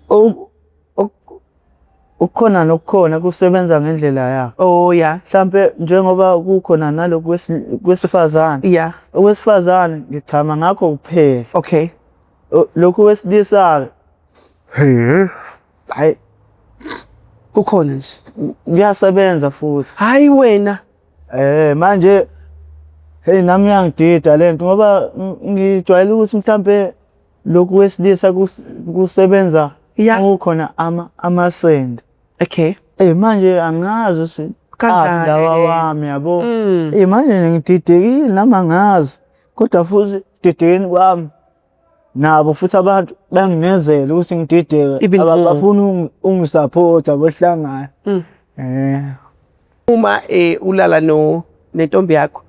ok- ok- ukukhona nokukhona kusebenza ngendlela yakho. Oh yeah. Mhlampe njengoba kukhona nalokhu kwesifazane. Yeah. Owesifazane ngichama ngakho kuphela. Okay. Lokhu wesilisa hayi Kukhona nje. kuyasebenza futhi. Hayi wena. Manje hey nami yangidida lento ngoba ngijwayele ukuthi mhlambe lokhu wesilisa kusebenza ukukhona amasend. Okay. Manje angazi ukuthi lawa wami yabo. Manje ngididekile nami angazi kodwa futhi didekeni kwami nabo futhi abantu banginezela ukuthi ngidideke abafuna ungisupport abohlangana. Uma ulala nentombi yakho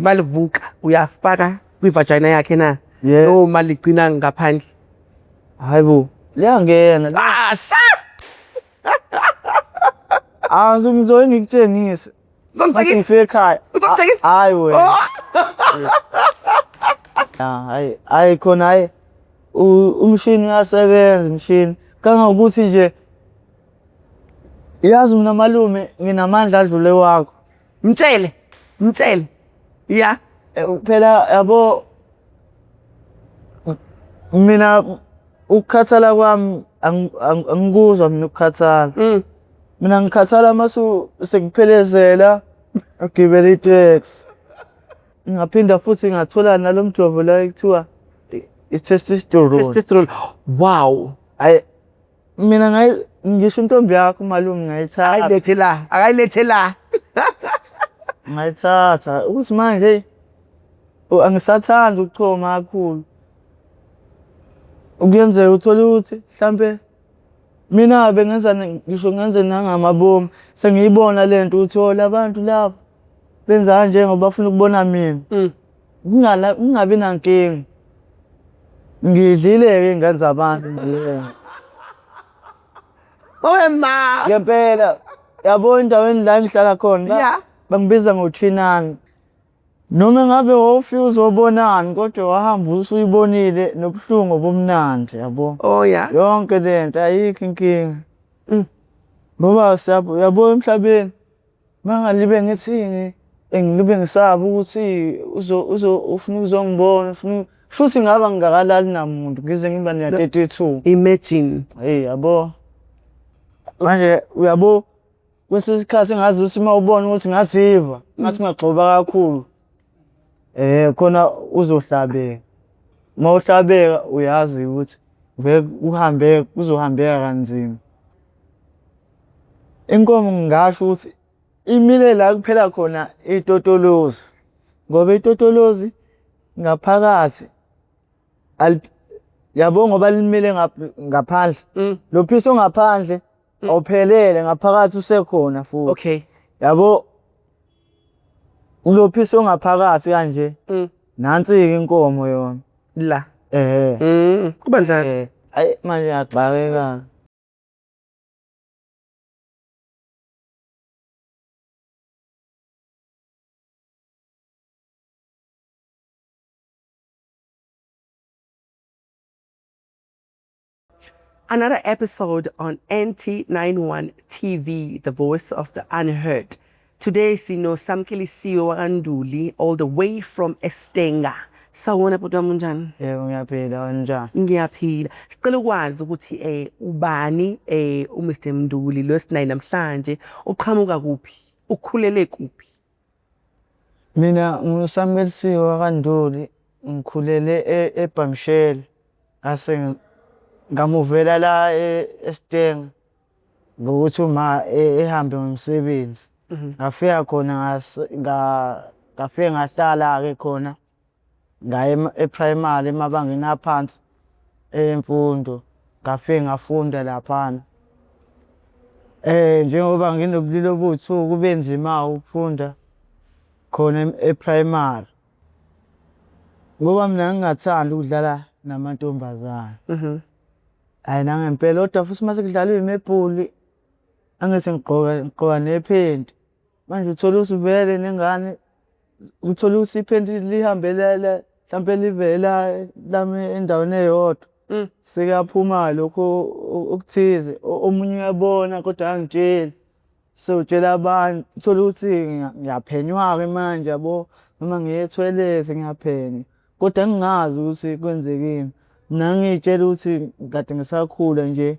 malivuka uyafaka kwivagina yakhe na noma ligcina ngaphandle? Hayibo liyangena ngizoye ngikutshengise mase ngifike ekhaya. Hayi wena hayi khona hayi umshini uyasebenza umshini kangangokuthi nje yazi mina malume nginamandla adlule wakho. Mtshele yeah. Phela yabo mina ukukhathala kwami angikuzwa mina ukukhathala. Mina ngikhathala masu sekuphelezela agibela itaxi. Ngaphinda futhi ngathola nalomjovo la ekuthiwa testosterone. Wow. Hayi mina ngisho intombi yakho malume ngayithatha. Akayilethe la. Ngayithatha ukuthi manje angisathanda ukuchoma kakhulu. Ukuyenzeka uthola ukuthi mhlambe mina ngisho ngenze nangamabomu sengiyibona lento ukuthi labantu labo benza kanje ngoba bafuna ukubona mina. Ngingabi nankinga. Ngidlile ingane zabantu nje. Ma. Ngempela yabo endaweni la ngihlala khona bangibiza ngothinani. Noma ngabe wofika uzobonani kodwa wahamba usuyibonile nobuhlungu bomnandi yabo. Oh yeah. Yonke lento ayikho inkinga. Ngoba yabo emhlabeni mangalibe ngithini ngilibe ngisaba ukuthi ufuna ukuzongibona futhi ngaba ngingakalali namuntu ngize ngiba ne 32. Imagine. Yabo manje uyabo kwesikhathi ngazi ukuthi mawubona ukuthi ngaziva ngathi ngagxoba kakhulu khona uzohlabeka. Mawuhlabeka uyazi ukuthi vele kuzohambeka kanzima. Inkomo ngingasho ukuthi imile la kuphela khona itotolozi ngoba itotolozi ngaphakathi yabo ngoba limile ngaphandle lo phisa ongaphandle awuphelele ngaphakathi usekhona futhi. Okay. Yabo ulophisa ongaphakathi kanje nansi inkomo yona la kuba njani? Hayi manje yaqhakeka. Another episode on NT91 TV, the voice of the unheard. Today, Sino Samkelisiwe Anduli, all the way from Estenga. Sawubona bhuti wami unjani? Yebo ngiyaphila kanjani? Ngiyaphila. Sicela ukwazi ukuthi ubani uMr Mnduli lo sinayi namhlanje uqhamuka kuphi? Ukhulele kuphi? Mina nguSamkelisiwe kaNduli, ngikhulele eBhamshela. Ngase ngamuvela la eStenga ngokuthi uma ehambe ngomsebenzi. Ngafika khona ngafike ngahlala ke khona ngaye ePrimary emabangeni aphansi emfundo. Ngafike ngafunda laphana. Njengoba nginobulili obuthu kube nzima ukufunda khona ePrimary. Ngoba mina ngingathanda ukudlala namantombazana. Hayi nangempela kodwa futhi mase kudlalwa imebhuli angithi ngiqoka nephenti. Manje uthola ukuthi vele nengane uthola ukuthi iphenti lihambelele mhlambe livela lami endaweni eyodwa sekaphuma lokho okuthize omunye uyabona kodwa angitsheli sewutshela abantu uthola ukuthi ngiyaphenywa-ke manje yabo noma ngiye ethoyilethi ngiyaphenya kodwa ngingazi ukuthi kwenzekeni mina ngiy'tshela ukuthi kade ngisakhula nje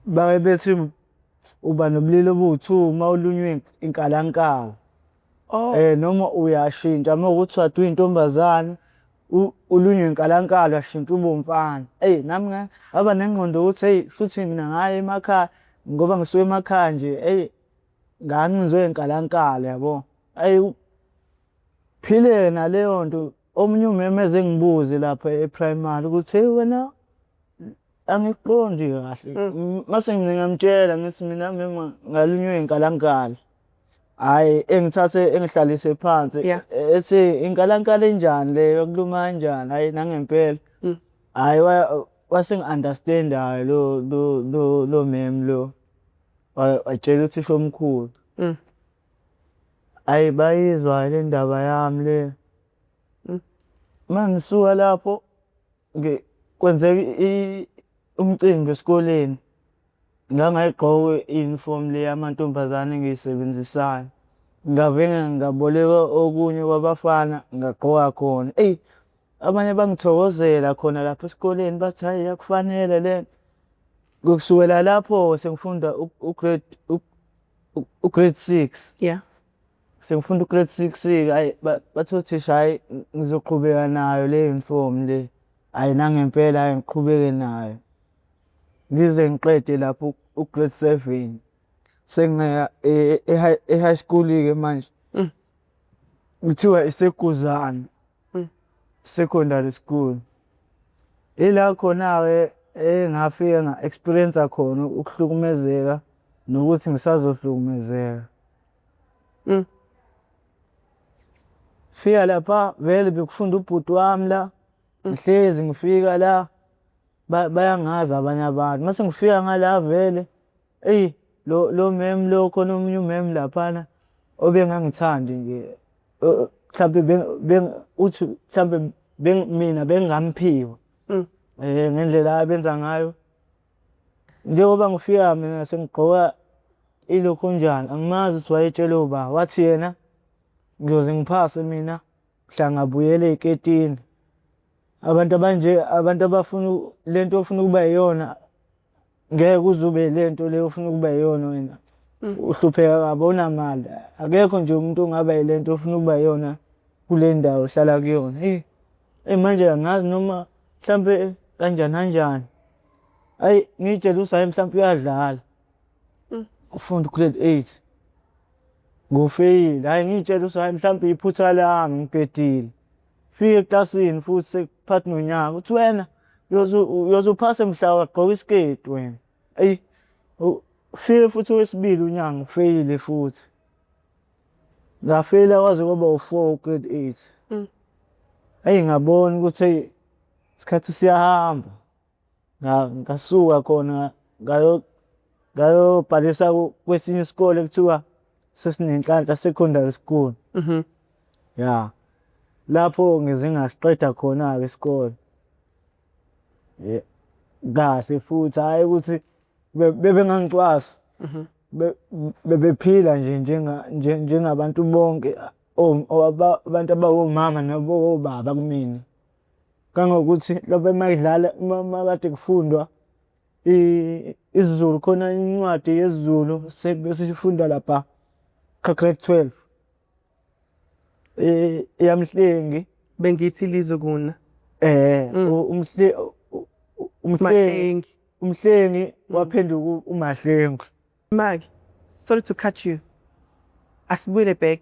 baye bethi uba nobulili obuwu-2 uma ulunywe inkalankala. Noma uyashintsha uma ukuthi wade uyintombazane ulunywe inkalankala uyashintsha ube umfana. Nami ngaba nengqondo yokuthi futhi mina ngaya emakhaya ngoba ngisuke emakhaya nje ngancinzwe inkalankala yabo. Phile naleyo nto omunye umemeze engibuze lapha e-primary ukuthi wena angikuqondi kahle. Mase ngingamtshela ngithi mina mema ngalunywe inkalankala. Hhayi engithathe engihlalise phansi ethi inkalankala enjani leyo yokuluma kanjani hhayi nangempela. Hhayi wasengi-understand-ayo lo mem lo watshela uthisha omkhulu. Hhayi bayizwa le ndaba yami le. Uma ngisuka lapho kwenzeka umcimbi esikoleni ngangayigqoka i-uniform le yamantombazane engiyisebenzisayo. Ngavele ngaboleka okunye kwabafana ngagqoka khona. Abanye bangithokozela khona lapha esikoleni bathi hhayi yakufanele lento. Kusukela lapho sengifunda u-grade 6. Sengifunda u-grade 6 hhayi bathi othisha hhayi ngizoqhubeka nayo le uniform le. Hhayi nangempela hhayi ngiqhubeke nayo. Ngize ngiqede lapho u-grade 7 sengiya e-high school-ke manje kuthiwa iseGuzani secondary school. Ila khona-ke ngafika nga-experience khona ukuhlukumezeka nokuthi ngisazohlukumezeka. Fika lapha vele bekufunda ubhuti wami la ngihlezi ngifika la bayangazi abanye abantu. Mase ngifika ngala vele lo mem lo khona omunye umem laphana obengangithandi nje mhlampe uthi mhlampe mina bengingamphiwa ngendlela abenza ngayo. Njengoba ngifika mina sengigqoka ilokhu njani angimazi ukuthi wayetshele uba wathi yena ngiyoze ngiphase mina mhla ngabuyela ey'ketini. Abantu abanje abantu abafuna lento ofuna ukuba yiyona ngeke uze ube lento le ofuna ukuba yiyona wena. Uhlupheka kabi awunamali. Akekho nje umuntu ongaba yilento ofuna ukuba yiyona kule ndawo ohlala kuyona. Manje angazi noma mhlampe kanjani kanjani. Hhayi ngiy'tshela ukuthi hhayi mhlampe uyadlala ufunda u-grade 8 ngofeyili. Hhayi ngiy'tshela ukuthi hhayi mhlampe iphutha lami ngigedile. Fike eklasini futhi sekuphathi nonyaka uthi wena uyoze uphase mhla wagqoka isiketi wena. Fike futhi owesibili unyaka ngifeyile futhi. Ngafeyila kwaze kwaba u-4 u-grade 8. Ngabona ukuthi isikhathi siyahamba. Ngasuka khona ngayobhalisa kwesinye isikole kuthiwa sesinenhlanhla secondary school. Lapho ngize ngasiqeda khona-ke isikole. Kahle futhi hhayi ukuthi bebengangicwasa. Bebephila nje njengabantu bonke abantu abawomama nabobaba kumina. Kangokuthi lapha emayidlala uma kade kufundwa isiZulu khona incwadi yesiZulu sifunda lapha ka-grade 12. EyamHlengi bengithi lizo kuna. uMhlengi waphenduka uMahlengi. Maki, sorry to cut you. Asibuyele back.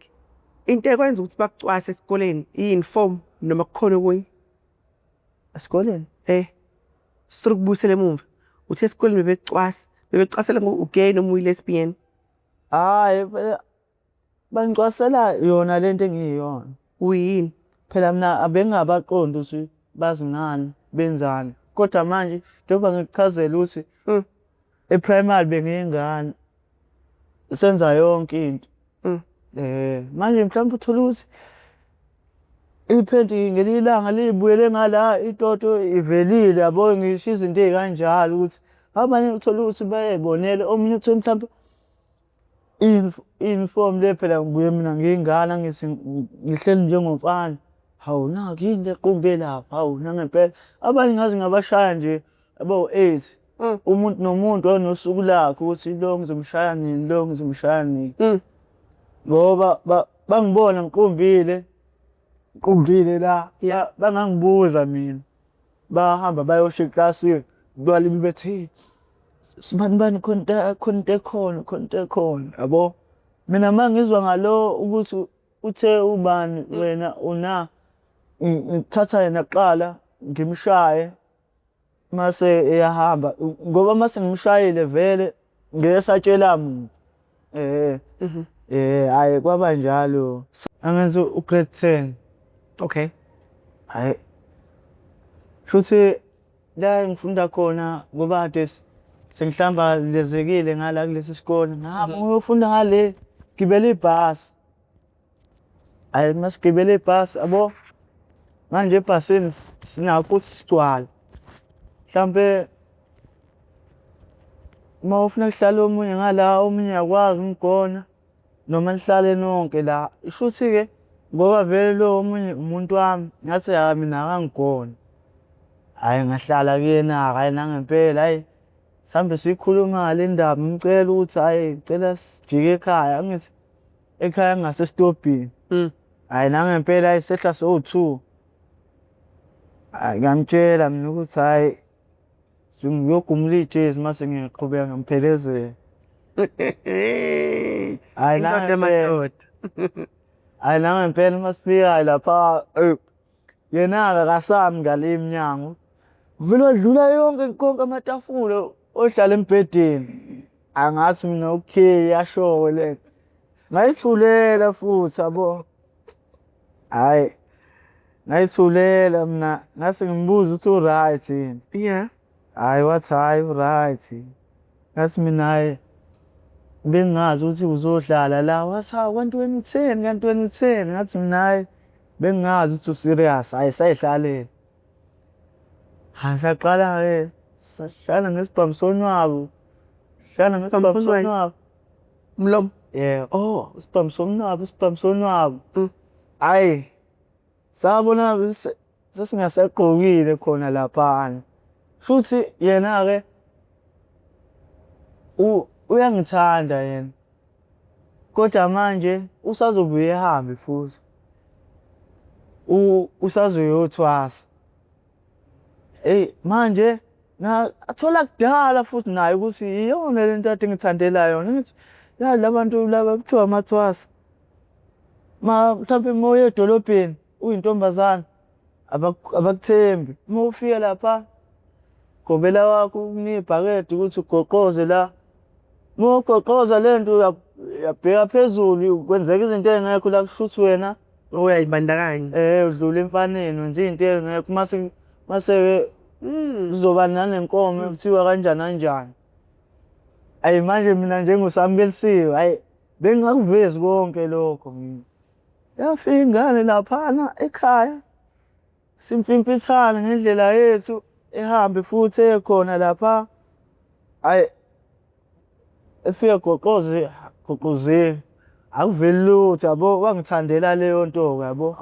Into ekwenza ukuthi bakucwase esikoleni i-uniform noma kukhona okunye. Esikoleni? Sithola ukubuyisela emuva. Uthe esikoleni bebekucwasela u-gay noma uyi-lesbian. Hhayi phela bangicwasela yona lento engiyiyona. Uyini? Phela mina abengingabaqondi ukuthi bazi ngani benzani. Kodwa manje njengoba ngikuchazela ukuthi e-primary bengiyingane senza yonke into. Manje mhlawumbe uthola ukuthi iphenti ngelinye ilanga libuyele ngala itoto ivelile yabo ngisho izinto ey'kanjalo ukuthi abanye uthola ukuthi bayay'bonela omunye uthole mhlawumbe i-uniform le phela ngibuye mina ngiyingane ngithi ngihleli njengomfana. Hawu nakhu yini le equmbe lapha, hawu nangempela abanye ngaze ngabashaya nje abawu-8 umuntu nomuntu wanosuku lakhe ukuthi lo ngizomshaya nini, lo ngizomshaya nini. Ngoba bangibona ngiqumbile la bangangibuza mina bahamba bayosho eklasini kwalibi bethi sibani khona into ekhona yabo. Mina mangizwa ngalo ukuthi uthe ubani wena una ngithatha yena kuqala ngimshaye mase eyahamba ngoba mase ngimshayile vele ngeke satshela muntu. Hayi kwaba njalo angenza u-grade 10. Okay. Hayi futhi la ngifunda khona ngoba kade sengihlamba lezekile ngala kulesi sikole ngihamba ngiyofunda ngale gibela ibhasi. Hayi masigibela ibhasi yabo manje ebhasini sinakho ukuthi sigcwale mhlampe uma ufuna kuhlala omunye ngala omunye akwazi umgona noma nihlale nonke la ishuthi-ke ngoba vele lo omunye umuntu wami ngathi mina akangigona. Hhayi ngahlala kuyena hhayi nangempela hhayi sihambe siyikhuluma le ndaba ngimcela ukuthi hhayi ngicela sijike ekhaya angithi ekhaya ngasesitobhini. Hhayi nangempela hhayi sehla so-2 ngiyamtshela mina ukuthi hhayi ngiyogumula ijezi mase ngiyaqhubeka ngimphelezela. Hhayi nangempela masifika lapha yena-ke akasami ngale iminyango vele wadlula konke amatafula ohlala embhedeni. Angathi mina okay yasho le ngayithulela futhi yabo. Hhayi ngayithulela mina ngase ngimbuza ukuthi u-right yini. Yeah. Hhayi wathi hhayi u-right. Ngathi mina hhayi bengingazi ukuthi uzohlala la wathi kanti wena utheni kanti wena utheni. Ngathi mina hhayi bengingazi ukuthi u-serious hhayi sayihlalele. Hhayi saqala-ke sahlala ngesibambisonwabo. Mlomo. Yeah. Oh isibambisonwabo. Hhayi sabona sesingasagqokile khona laphana. Futhi yena-ke uyangithanda yena kodwa manje usazobuye ehambe futhi usazoyothwasa. Manje athola kudala futhi naye ukuthi iyona lento kade ngithandela yona. Ngithi ya labantu laba kuthiwa amathwasa mhlawumpe uma uya edolobheni uyintombazane abakuthembi. Uma ufika lapha gobela wakho ukunike ibhakede ukuthi ugoqoze la. Uma ugoqoza le nto uyabheka phezulu kwenzeka izinto ey'ngekho la kusho ukuthi wena uyay'bandakanya. udlula emfaneni wenza iy'nto ey'ngekho mase kuzoba nanenkomo kuthiwa kanjani. Hhayi manje mina njengoSamubelisiwe hhayi bengingakuvezi konke lokho mina. Yafika ingane laphana ekhaya simfimfithane ngendlela yethu ehambe futhi ekhona lapha. Hhayi efika goqozile akuveli lutho yabo wangithandela leyo nto yabo.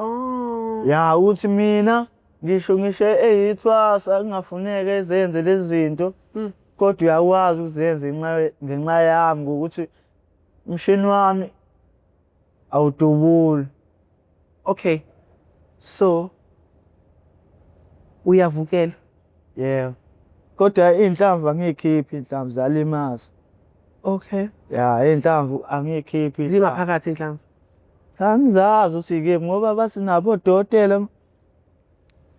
Ya uthi mina ngisho eyithwasa kungafuneka ezenze lezi zinto kodwa uyakwazi ukuzenza ngenxa yami ngokuthi umshini wami awudubuli. Okay, so uyavukela. Yeah kodwa iy'nhlamvu angiyikhiphi iy'nhlamvu zalimaza. Okay. Ya iy'nhlamvu angiyikhiphi. Zingaphakathi iy'nhlamvu. Angizazi ukuthi-ke ngoba bathi nabo odokotela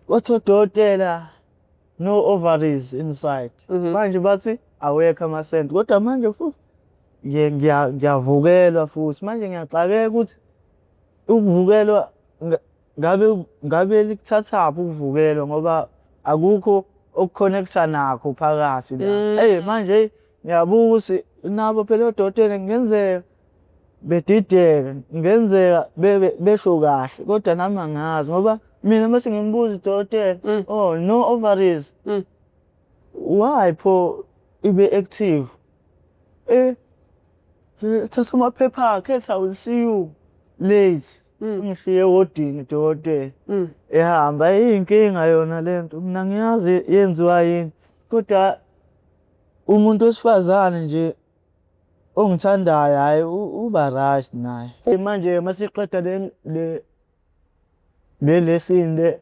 bathi odokotela no ovaries inside. Manje bathi awekho amasenti kodwa manje futhi ngiyavukelwa futhi manje ngiyaqakeka ukuthi ukuvukelwa ngabe likuthathaphi ukuvukelwa ngoba akukho okuconnecta nakho phakathi la. Manje ngiyabuza ukuthi nabo phela odokotela kungenzeka bedideka ngenzeka besho kahle kodwa nami angazi ngoba mina mase ngimbuza udokotela oh no ovaries why pho ibe active thatha amaphepha akhe ethi I will see you late ngishiye wodini dokotela ehamba iyinkinga yona lento mina ngiyazi yenziwa yini kodwa umuntu wesifazane nje ongithandayo hayi uba right naye manje masiqeda lesine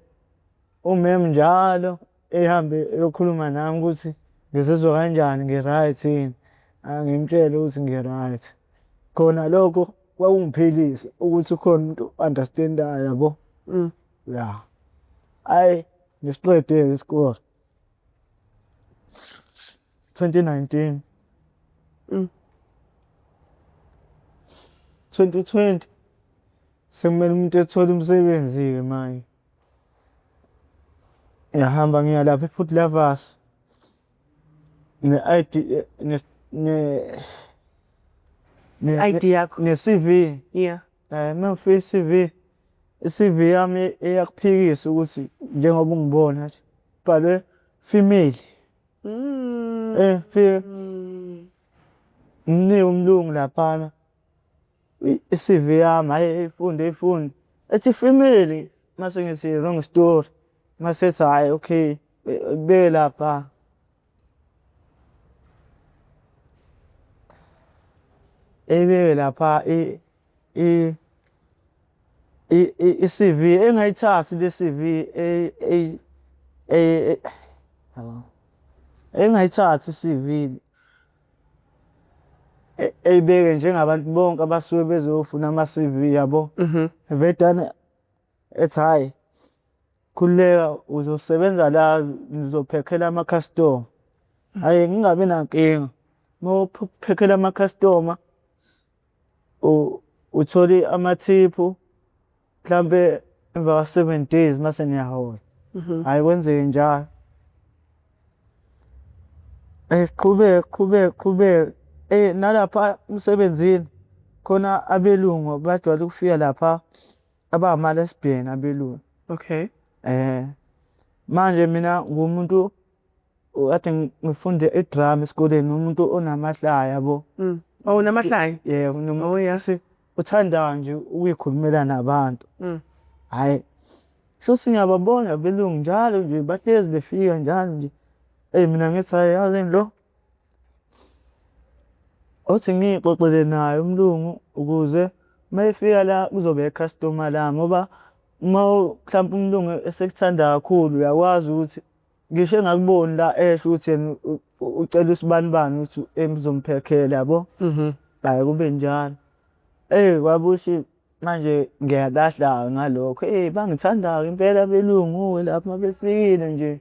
umem njalo ehambe eyokhuluma nami ukuthi ngizizwa kanjani ngi-right yini angimtshele ukuthi ngi-right khona lokho kwakungiphilisa ukuthi ukhona umuntu understand-ayo yabo ya hayi ngisiqede isikole 2019 2020 sekumele umuntu ethole umsebenzi-ke manje ngiyahamba ngiya lapha eFoot Lovers ne-ID ID yakho ne-CV yeah mangifika i-CV yami iyakuphikisa ukuthi njengoba ungibona nje ibhalwe female fika ngimnike umlungu laphana i-CV yami hayi ifunde ethi female mase ngithi wrong story mase ethi hayi okay beke lapha ebeke lapha i-CV engayithathi le-CV engayithathi i-CV eyibeke njengabantu bonke abasuke bezofuna ama-CV yabo vedane ethi hayi khululeka uzosebenza la ngizophekhela ama-customer hayi ngingabi nankinga mawuphekhela ama-customer uthole amathiphu mhlambe emva ka-7 days mase niyahola hayi kwenzeke njalo qhubeka nalapha emsebenzini khona abelungu bajwayele ukufika lapha abangama-lesbian abelungu okay manje mina ngumuntu kade ngifunde i-drama esikoleni umuntu onamahlaya yabo unamahlaya nomuntu uthandayo nje ukuyikhulumela nabantu hayi shuthi ngiyababona abelungu njalo nje bahlezi befika njalo nje mina ngithi hayi yazini lo othi ngixoxele naye umlungu ukuze mayefika la kuzobe i-customer lami ngoba mhlawumbe umlungu esekuthandana kakhulu uyakwazi ukuthi ngisho engakuboni la esho ukuthi yena ucela usibanibani ukuthi emzomphekela yabo hayi kube njalo kwabushi manje ngiyalahla ngalokho bangithanda impela abelungu lapha mabefikile nje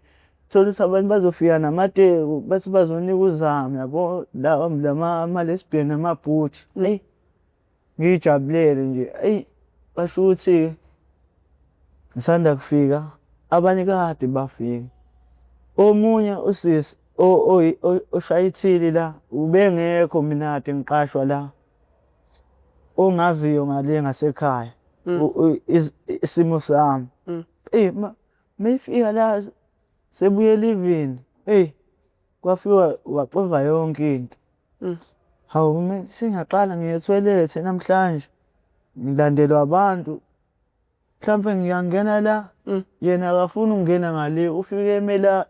thola ukuthi abantu bazofika namateki bathi bazonika uzamo yabo ama-lesbian amabhuti ngiyijabulele nje basho ukuthi ngisanda kufika abanye kade bafika omunye usisi oshaya ithili la ubengekho mina kade ngiqashwa la ongaziyo ngale ngasekhaya isimo sami mayifika la sebuye livini kwafika waxova yonke into hawu singaqala ngiyethoilethe namhlanje ngilandelwa abantu mhlawumbe ngiyangena la yena akafuna ukungena ngale ufike emela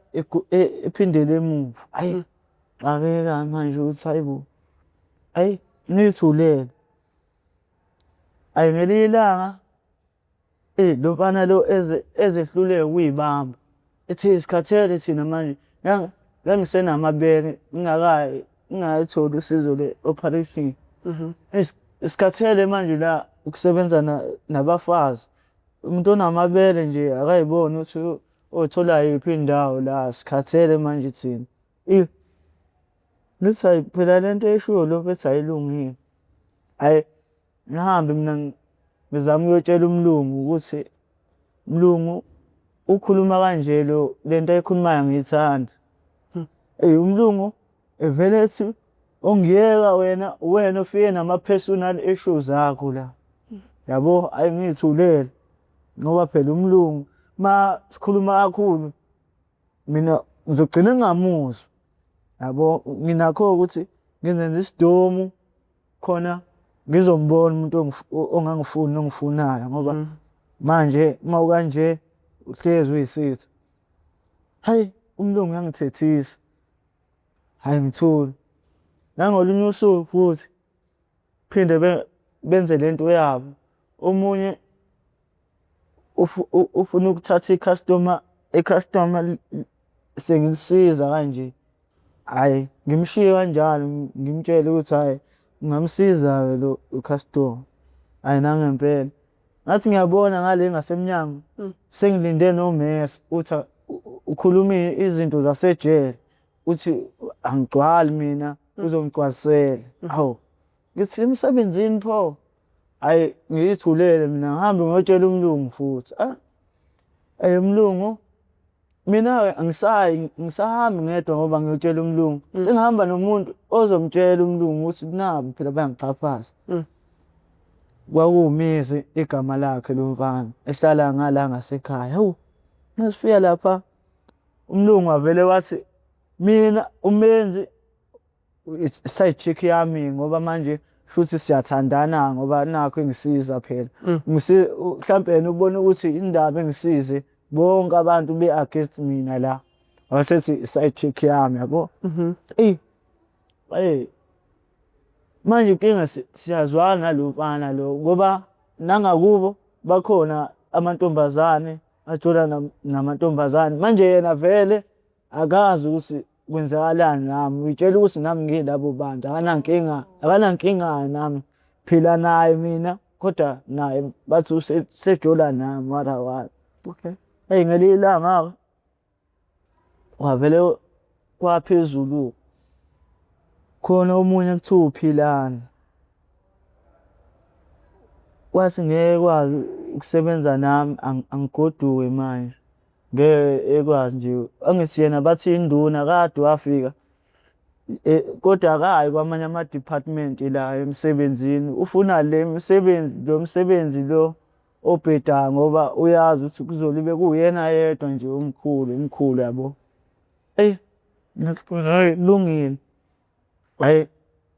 ephindele emuva hayi xakeka manje uthi hayibo ngithulele ngelinye ilanga lo mfana lo ezehluleka ukuyibamba ethi sikhathele thina manje ngangisenamabele ngingayitholi usizo le-operation isikhathele manje la ukusebenza nabafazi umuntu onamabele nje akayiboni ukuthi othola yiphi indawo la sikhathele manje thina lithi hayi phela lento eshiwo lo bethi ayilungile hayi ngihambe mina ngizama ukuyotshela umlungu ukuthi mlungu ukhuluma kanje lento ayikhulumayo ngiyithanda umlungu evele ethi ongiyeka wena ufike nama-personal issues akho la. Yabo ayingithulele ngoba phela umlungu ma sikhuluma kakhulu mina ngizogcina ngingamuzwa. Yabo nginakho ukuthi ngizenze isidomu khona ngizombona umuntu ongangifuni nongifunayo ngoba manje mawukanje uhlezi uyisitha. Hayi umlungu uyangithethisa. Hayi ngithula. Nangolunye usuku futhi phinde benze lento yabo. Omunye ufuna ukuthatha i-customer sengilisiza kanje. Hayi ngimshiye kanjalo ngimtshele ukuthi hayi ngamsiza lo customer. Hayi nangempela. Ngathi ngiyabona ngale ngasemnyango sengilinde nomesi uthi ukhuluma izinto zasejele uthi angigcwali mina uzongigcwalisela. Hawu ngithi emsebenzini pho. Hayi ngiyithulele mina ngihambe ngiyotshela umlungu futhi. Umlungu mina angisahambi ngedwa ngoba ngiyotshela umlungu. Sengihamba nomuntu ozomtshela umlungu ukuthi nabo phela bayangixhaphaza. KwakuwuMizi igama lakhe lo mfana ehlala ngala ngasekhaya. Hawu nasifika lapha umlungu wavele wathi mina umenzi side chick yami ngoba manje futhi siyathandana ngoba nakho engisiza phela. Mhlambe yena ubona ukuthi indaba engisize bonke abantu be-against mina la. Wasethi side chick yami yabo. Manje inkinga siyazwana nalo mfana lo ngoba nangakubo bakhona amantombazane ajola namantombazane. Manje yena vele akazi ukuthi kwenzakalani nami. Uyitshela ukuthi nami ngilabo bantu akanankinga nami. Phila naye mina kodwa naye bathi usejola nami wara. Okay. Ngelinye ilanga wavele kwaphezulu khona omunye kuthiwa uPhilana. Wathi ngeke kwazi ukusebenza nami angigoduke manje. Ngeke ekwazi nje angithi yena bathi induna kade wafika kodwa akayi kwamanye ama-department la emsebenzini. Ufuna lo msebenzi lo obhedayo ngoba uyazi ukuthi kuzolibe kuyena yedwa nje umkhulu yabo. Hayi lungile. Hayi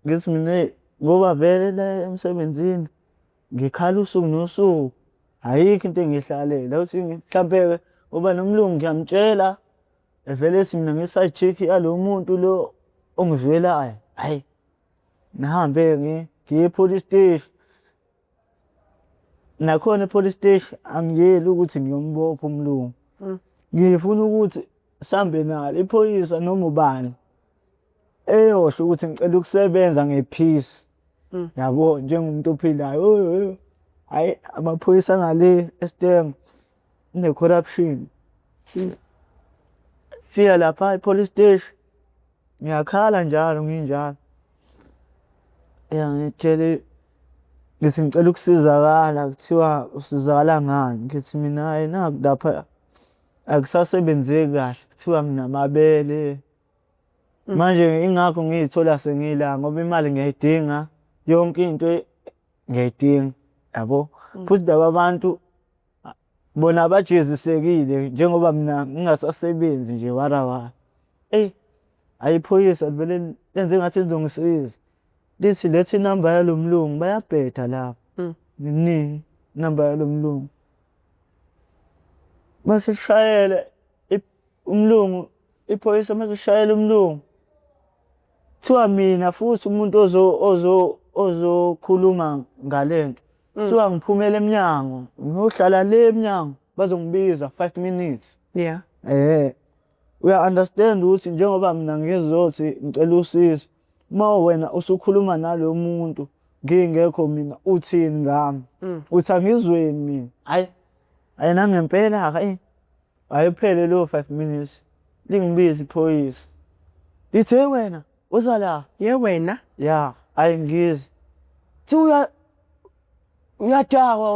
ngithi mina ngoba vele la emsebenzini ngikhala usuku nosuku ayikho into engihlalela uthi mhlambe ngoba nomlungu ngiyamtshela vele ethi mina ngi-side chick yalo muntu lo ongizwelayo. Hayi nihambe ngiye e-police station. Nakhona e-police station angiyeli ukuthi ngiyombopha umlungu. Ngifuna ukuthi sambe nalo iphoyisa noma ubani eyosho ukuthi ngicela ukusebenza ngepeace. Yabo njengomuntu ophilayo. Hayi amaphoyisa ngale eStem ine-corruption. Fika lapha e-police station ngiyakhala njalo nginjalo. Ngitshele ngithi ngicela ukusizakala kuthiwa usizakala ngani. Ngithi mina hayi naku lapha akusasebenzeki kahle kuthiwa nginamabele. Manje ingakho ngiyithola sengila ngoba imali ngiyayidinga yonke into ngiyayidinga yabo. Futhi laba abantu bona abajezisekile njengoba mina ngingasasebenzi nje wara. Ayiphoyisa vele lenze ngathi lizongisiza. Lithi lethe inamba yalo mlungu bayabheda lapha. Nini inamba yalo mlungu. Mase shayela umlungu iphoyisa mase shayela umlungu. Kuthiwa mina futhi umuntu ozokhuluma ngalento. Kuthiwa ngiphumele eminyango ngiyohlala le eminyango bazongibiza 5 minutes. Yeah. Uya understand ukuthi njengoba mina ngizothi ngicela usizo uma wena usukhuluma nalo muntu ngingekho mina uthini ngami. Uthi angizweni mina. Hayi nangempela hayi ayiphele lo 5 minutes lingibiza iphoyisa. Lithi wena uzala wena. Yeah, ayingizi. Thi uyadakwa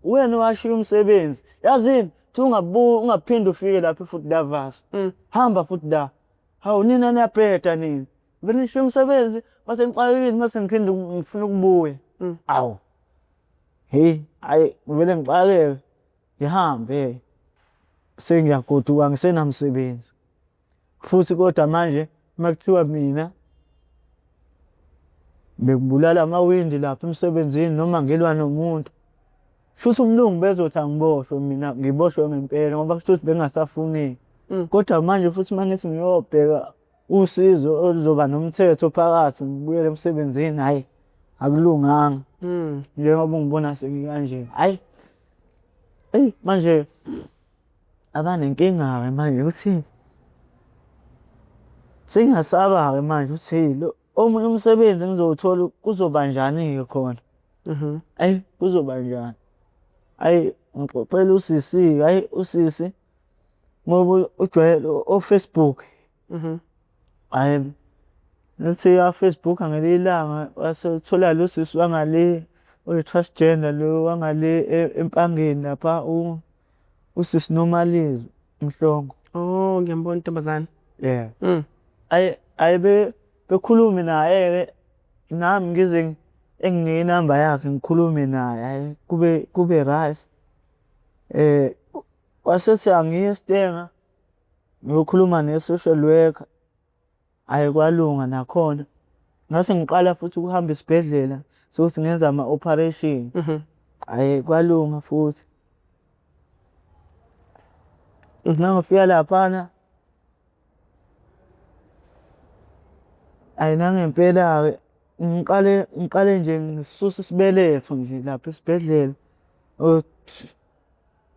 wena washiya umsebenzi. Yazini thi ungaphinde ufike lapha futhi Davas. Hamba futhi la. Hawu nina niyabheda nini. vele ngishiye umsebenzi mase ngixakekile mase ngiphinde ngifuna ukubuya. Awu. Hey, hayi vele ngixakeke ngihambe sengiyagoduka ngisenamsebenzi. Futhi kodwa manje makuthiwa mina bekubulala amawindi lapha emsebenzini noma ngilwa nomuntu. Shuthi umlungu bezothi angiboshwe mina ngiboshwe ngempela ngoba kushuthi bengasafuneki. Kodwa manje futhi mangithi ngiyobheka usizo oluzoba nomthetho phakathi ngibuyele emsebenzini, hayi akulunganga. Njengoba ungibona sengikanje. Hayi. Manje abanenkinga-ke manje uthi sengasaba-ke manje uthi lo omunye umsebenzi ngizowuthola kuzoba njani-ke khona. Kuzoba njani. Ngixoxela usisi-ke, hayi usisi ngoba ujwayele o-Facebook. Hayi lithi Facebook ngelinye ilanga wasethola lo sisi wangale oyi-transgender lo wangale empangeni lapha usisi Nomalizo Mhlongo. Oh, ngiyambona intombazane. Bekhulume naye-ke nami ngize enginike inamba yakhe ngikhulume naye, hayi kube right. Wasethi angiye eStenga ngiyokhuluma ne-social worker. Hayi kwalunga nakhona. Ngase ngiqala futhi ukuhamba esibhedlela sokuthi ngenza ama-operation. Hayi kwalunga futhi. Nangifika laphana hayi nangempela-ke ngiqale nje ngisuse isibeletho nje lapha esibhedlela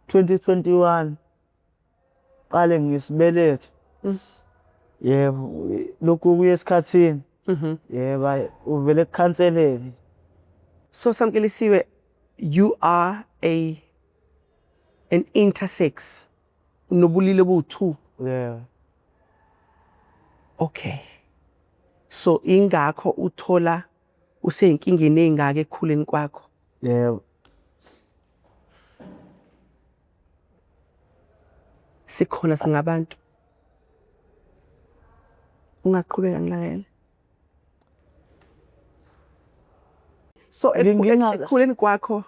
2021 qale ngisibeletho. Yebo lokhu kuya esikhathini. Yebo uvele kukhanselele. So Samkelisiwe, you are an intersex. Unobulili obu-2. Yeah. Okay. So ingakho uthola useyinkingeni ey'ngaka ekukhuleni kwakho. Yebo. Sikhona singabantu. Ungaqhubeka ngilalele. So ekukhuleni kwakho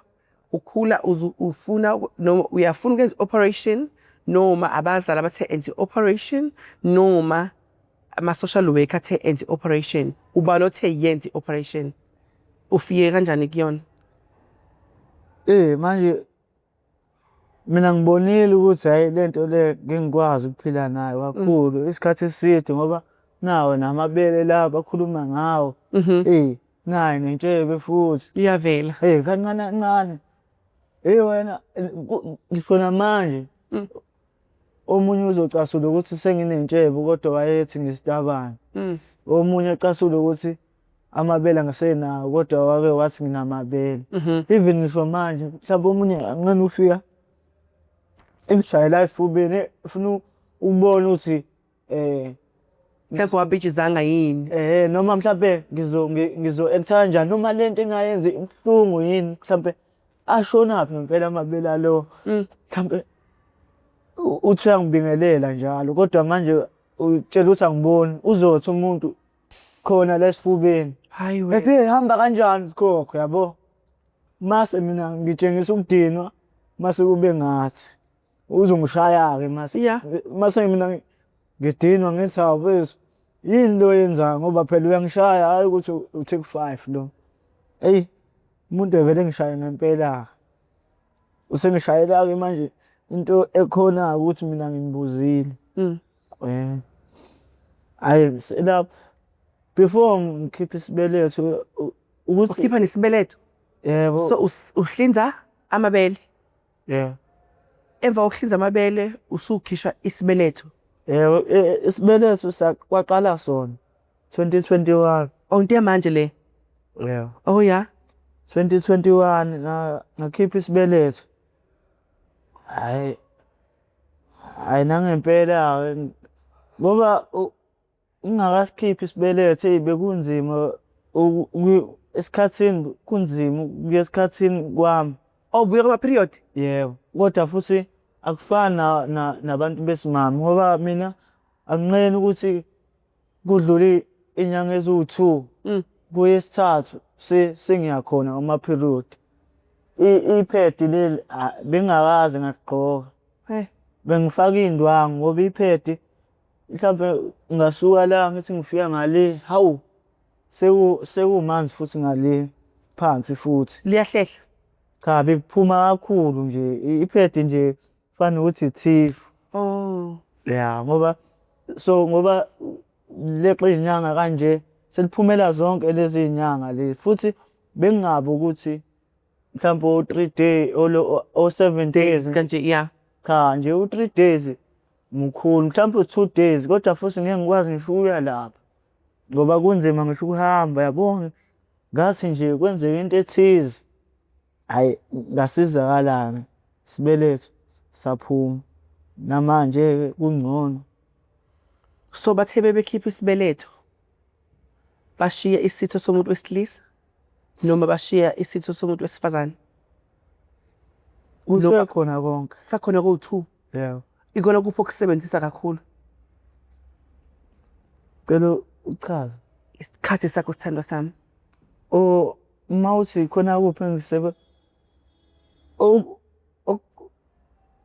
ukhula ufuna noma uyafuna ukwenza operation noma abazali abathe enza operation noma ama-social worker athe enza operation, ubani othe yenza operation, ufike kanjani kuyona? Manje mina ngibonile ukuthi hayi lento le ngingikwazi ukuphila nayo kakhulu isikhathi eside ngoba nawe namabele la bakhuluma ngawo. Nayi nentshebe futhi Iyavela. kancane kancane. Wena ngisho namanje omunye uzocasula ukuthi senginentshebe kodwa wayethi ngisitabane. Omunye ecasula ukuthi amabele angasenawo kodwa wake wathi nginamabele. Even ngisho manje mhlawumbe omunye angani ufika engishayela esifubeni ufuna ubone ukuthi mhlawumbe wabhijizanga yini. Noma mhlawumbe ngizo-act kanjani noma lento engayenzi ibuhlungu yini mhlawumbe ashonaphi ngempela amabele alo. Mhlawumbe uthi uyangibingelela njalo kodwa manje utshela ukuthi angiboni uzothi umuntu khona la esifubeni. Hayi wena. Ethi hamba kanjani sikhokho yabo. Mase mina ngitshengisa ukudinwa mase kube ngathi uzongishaya-ke mase mina ngidinwa ngithi awubezwe yini lo yenzayo ngoba phela uyangishaya hayi ukuthi u-take 5 lo. Umuntu evele ngishaya ngempela. Usengishayela-ke manje into ekhona ukuthi mina ngimbuzile. Hayi selapha before ngikhiphe isibeletho ukuthi ukhipha nesibeletho. Yebo. So uhlinza amabele. Emva kokuhlinza amabele usukhishwa isibeletho. Yebo isibeletho kwaqala sona 2021. Into yamanje le. Oh ya. 2021 ngakhipha isibeletho. Hayi nangempela ngoba ungakasikhipi isibeletho bekunzima esikhathini kunzima ukuya esikhathini kwami. Buya kuma period? Yebo. Kodwa futhi akufani nabantu besimame ngoba mina anginqeni ukuthi kudlule inyanga eziwu-2 kuyesithathu sengiyakhona ama-period. I-pad leli bengingakaze ngaligqoka. Bengifaka iy'ndwangu ngoba i-pad mhlampe ngasuka la ngithi ngifika ngale, hawu sekumanzi futhi ngale phansi futhi. Liyahlehla? Cha, bekuphuma kakhulu nje. I-pad nje kufana nokuthi ithifu. Oh. Ya, ngoba leqa iy'nyanga kanje seliphumela zonke lezi iy'nyanga lezi. Futhi bengingabi ukuthi mhlawumbe o-3 days o 7 days kanje, yeah. Cha, nje u-3 days mkhulu, mhlawumbe u-2 days kodwa futhi ngeke ngikwazi ngisho ukuya lapha ngoba kunzima ngisho ukuhamba, yabo. Ngathi nje kwenzeka into ethize, hhayi ngasizakala-ke, isibeletho saphuma namanje kungcono. So bathe bebekhipha isibeletho bashiya isitho somuntu wesilisa noma bashiya isitho somuntu wesifazane? Kusekhona konke. Sakhona ku-2? Yeah. Ikona kuphi okusebenzisa kakhulu? Cela uchaze. Isikhathi sakho sithandwa sami. Uma uthi khona kuphi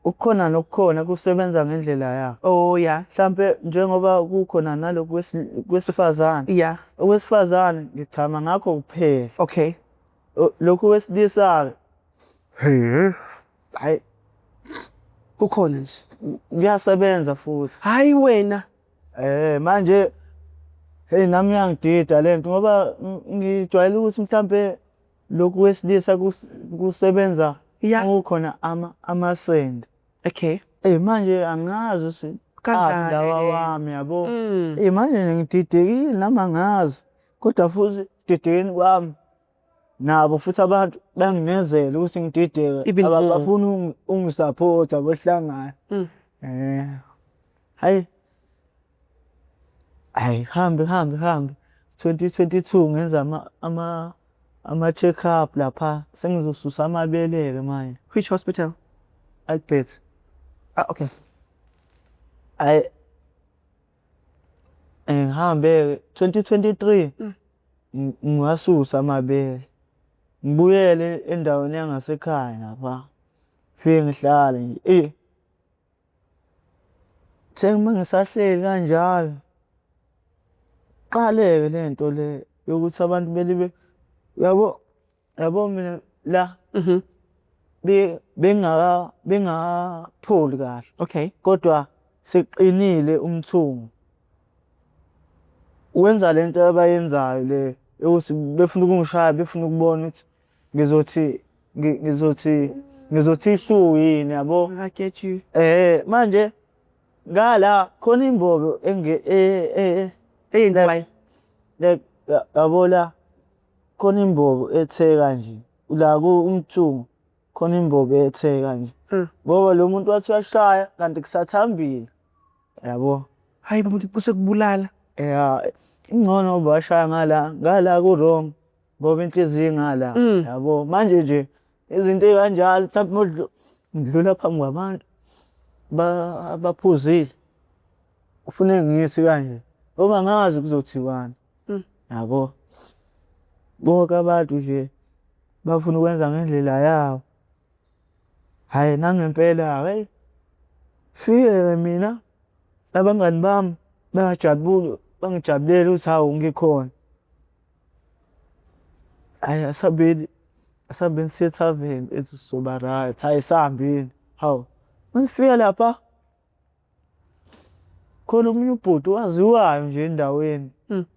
ukukhona nokukhona kusebenza ngendlela yakho. Oh yeah. Mhlampe njengoba kukhona nalokhu kwesifazane. Yeah. Okwesifazane ngichama ngakho kuphela. Okay. Lokhu kwesilisa hayi kukhona nje kuyasebenza futhi. Hayi wena. Manje hey nami yangidida lento ngoba ngijwayele ukuthi mhlambe lokhu kwesilisa kusebenza ukukhona amasend. Okay. Manje angazi ukuthi kanjani wami, yabo. Manje ngididekile nami angazi kodwa futhi didekeni kwami nabo futhi abantu banginezela ukuthi ngidideke, abafuna ungisupport abohlangana. Hayi hambe 2022 ngenza ama-check up lapha sengizosusa amabele-ke manje. Which hospital? Albert. Okay. Ngihambe 2023 ngiwasusa amabele. Ngibuyele endaweni yangasekhaya lapha. Fike ngihlale nje. Uma ngisahleli kanjalo qaleke lento le yokuthi abantu belibe yabo mina la bengakapholi kahle. Okay. Kodwa seqinile umthungo. Wenza lento abayenzayo le yokuthi befuna ukungishaya, befuna ukubona ukuthi ngizothi ihlu yini, yabo. I get you. Manje ngala khona imbobo eyenzwayo. Yabo la khona imbobo ethe kanje la umthungo khona imbobo ethe kanje ngoba lo muntu wathi uyashaya kanti kusathambile, yabo. Hayi bamuntu kuse kubulala. Ingcono bashaya ngala ku wrong ngoba inhliziyo ngala, yabo. Manje nje izinto ezikanjalo mhlawumbe ngidlula phambi kwabantu baphuzile ufune ngithi kanje ngoba ngazi kuzothiwani, yabo. Bonke abantu nje bafuna ukwenza ngendlela yabo. Hayi nangempela hayi fike mina abangani bami bangijabulele ukuthi hawu ngikhona. Hayi asabeni sethaveni ethi soba right, hayi sahambeni. Hawu masifika lapha khona omunye ubhuti waziwayo nje endaweni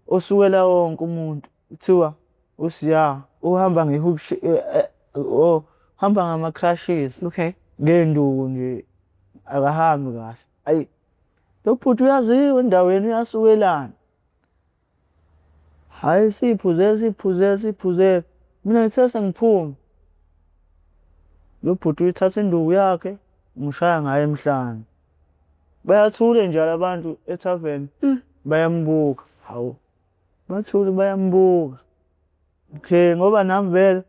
osukela wonke umuntu kuthiwa uSiya uhamba hamba ngama-crashes. Okay. Ngenduku nje akahambi kahle. Ayi lo bhuti uyaziwa endaweni, uyasukelana. Hayi siphuze mina ngithe sengiphuma lo bhuti uyithatha induku yakhe ngishaya ngayo emhlane. Bayathule njalo abantu ethaveni bayambuka. Hawu bathule bayambuka. Okay, ngoba nami vele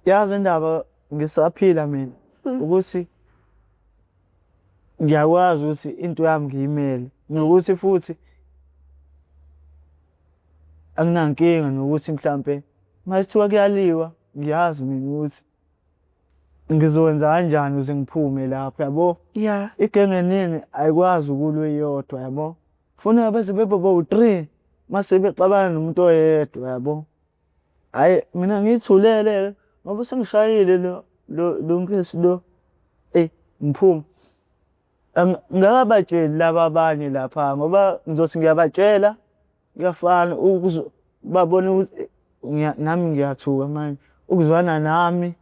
yazi indaba ngisaphila mina ukuthi ngiyakwazi ukuthi into yami ngiyimele nokuthi futhi anginankinga nokuthi mhlampe masithiwa kuyaliwa ngiyazi mina ukuthi ngizokwenza kanjani ukuze ngiphume lapho yabo. Yeah. Igenge eningi ayikwazi ukulwa iyodwa yabo. Kufuneka bese bebe bowu-3 mase bexabana nomuntu oyedwa yabo. Hayi mina ngiyithulele ngoba sengishayile lo mphisi lo ngiphuma. Ngakabatsheli laba abanye lapha ngoba ngizothi ngiyabatshela kuyafana babone ukuthi nami ngiyathuka manje ukuzwana nami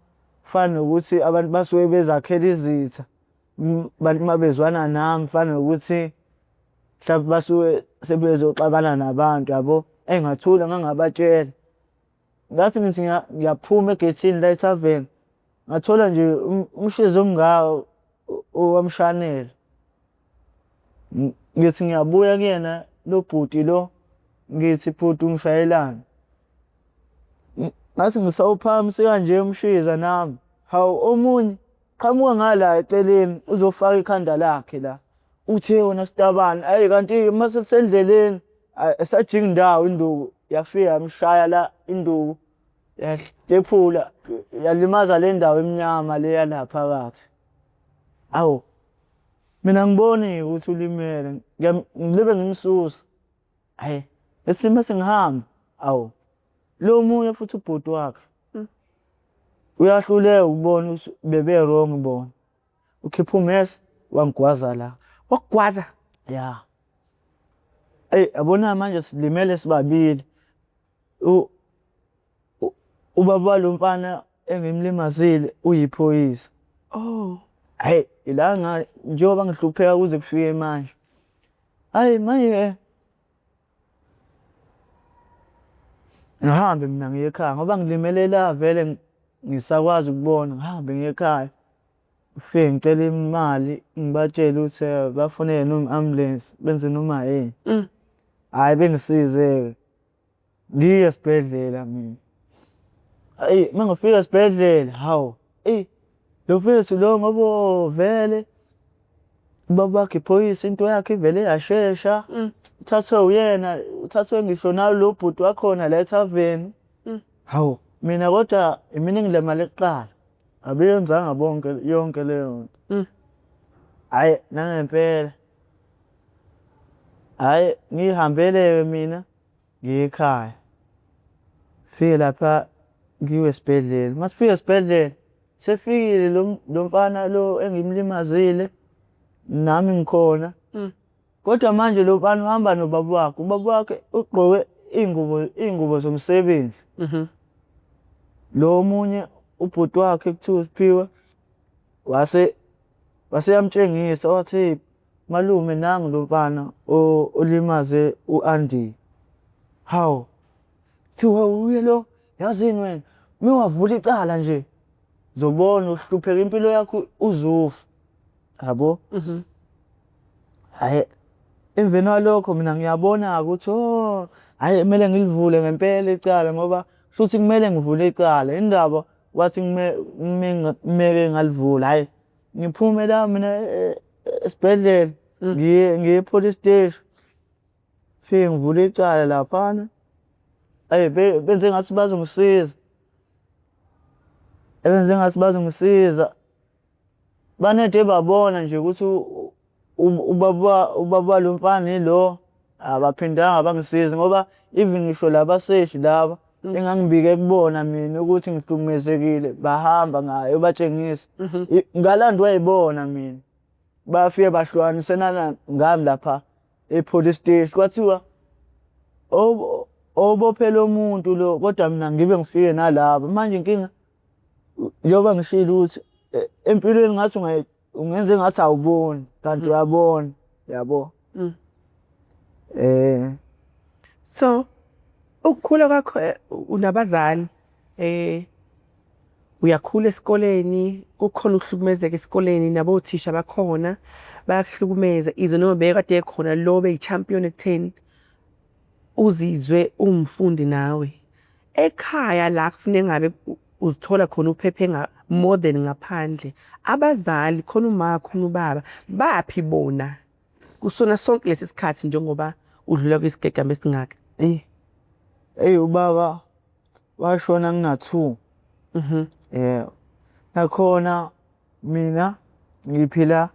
kufana nokuthi abantu basuke bezakhela izitha bantu mabezwana nami kufana nokuthi mhlawumbe basuke sebezoxabana nabantu yabo. Ngathula ngangabatshela ngathi ngithi ngiyaphuma egethini la e-tavern ngathola nje umshizi omngaka owamshanela. Ngithi ngiyabuya kuyena lo bhuti lo ngithi bhuti ungishayelani. Ngathi ngisawuphakamise kanje umshiza nami hawu omunye qhamuka ngala eceleni uzofaka ikhanda lakhe la uthe wona sitabani hayi kanti mase sendleleni esajinga indawo induku yafika yamshaya la induku yahlephula yalimaza le ndawo eminyama le yala phakathi. Awu mina ngibone ukuthi ulimele ngibe ngimsusa hayi esimo sengihamba awu lo munye futhi ubhuti wakhe uyahluleka ukubona ukuthi bebe wrong bona. Ukhipha umesi wangigwaza la. Wakugwaza? Yeah. Yabona manje silimele sibabili. Ubaba lo mfana engimlimazile uyiphoyisa. Oh. Hayi ila njengoba ngihlupheka kuze kufike manje. Hayi manje ngihambe mina ngiye ekhaya ngoba ngilimele la vele ngisakwazi ukubona ngihambe ngiye ekhaya. Ufike ngicela imali ngibatshela ukuthi bafonele noma ambulance benze noma yini. Hayi bengisize ngiye esibhedlela mina. Hayi mangifika esibhedlela hawu lo mfethu lo ngoba vele ubaba wakhe iphoyisa into yakhe ivele yashesha. Uthathwe uyena uthathwe ngisho nalo bhuti wakhona la e-tavern. Hawu mina kodwa mina ngilemali ekuqala abeyenzanga bonke yonke leyo nto. Hayi nangempela hayi ngihambele mina ngiye ekhaya. Fike lapha ngiwe esibhedlela masifika esibhedlela sefikile lo mfana lo engimlimazile nami ngikhona. Kodwa manje lo mfana uhamba nobaba wakhe. Ubaba wakhe ugqoke ingubo zomsebenzi. Lo munye ubhuti wakhe kuthiwa uSiphiwe waseyamtshengisa wathi malume nangu lo mfana olimaze uAndy. Hawu kuthiwa uye lo yazini wena miwavula icala nje zobona uhlupheka impilo yakho uzufa yabo. Hayi emveni walokho mina ngiyabona ukuthi hayi kumele ngilivule ngempela icala ngoba futhi kumele ngivule icala indaba wathi ngimeke ngalivula. Hayi ngiphume la mina esibhedlela ngiye police station fike ngivule icala laphana. Benze ngathi bazongisiza. Benze ngathi bazongisiza. Banede babona nje ukuthi ubaba lo mfana yilo abaphindanga bangisiza ngoba even ngisho labaseshi laba engangibike kubona mina ukuthi ngihlukumezekile bahamba ngayo batshengisa ngalandwa yibona mina bafike bahlukanisenana ngami lapha e-police station kwathiwa obophela umuntu lo kodwa mina ngibe ngifike nalapha manje inkinga njengoba ngishilo ukuthi empilweni ngathi ungenze ngathi awuboni kanti uyabona yabo. So ukukhula kwakho unabazali uyakhula esikoleni kukhona ukuhlukumezeka esikoleni nabothisha bakhona bayakuhlukumeza ize noma bekade khona lo beyi-champion ekutheni uzizwe umfundi nawe ekhaya la kufuneka ngabe uzithola khona uphephe more than ngaphandle. Abazali khona uma khona ubaba baphi bona kusona sonke lesi sikhathi njengoba udlula kwisigegama esingaka. ubaba washona ngina-2. Nakhona mina ngiphila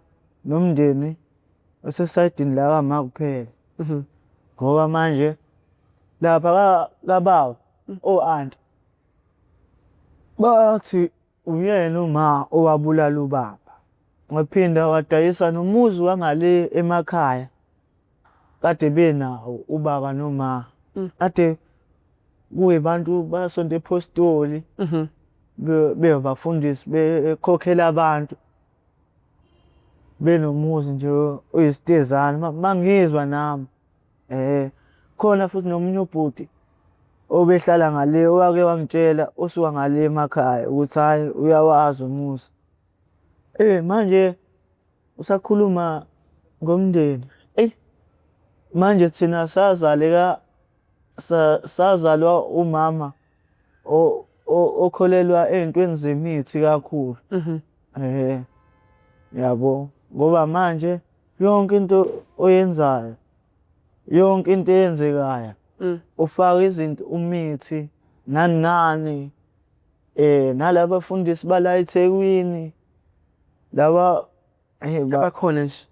nomndeni osesayidini la kama kuphela. Ngoba manje lapha kababa o-anti bathi uyena uma owabulala ubaba. Waphinda wadayisa nomuzi wangale emakhaya kade benawo ubaba noma. Kade kuyibantu basonto ephostoli bebafundisi bekhokhela abantu benomuzi nje oyisitezana mangizwa nami. Khona futhi nomunye ubhuti obehlala ngale owake wangitshela osuka ngale emakhaya ukuthi hayi uyawazi umuzi. Manje usakhuluma ngomndeni. Manje thina sazalwa umama okholelwa ey'ntweni zemithi kakhulu. Yabo, ngoba manje yonke into oyenzayo, yonke into eyenzekayo ufaka izinto umithi nani nani. Nalaba bafundisi bala eThekwini laba Abakhona nje.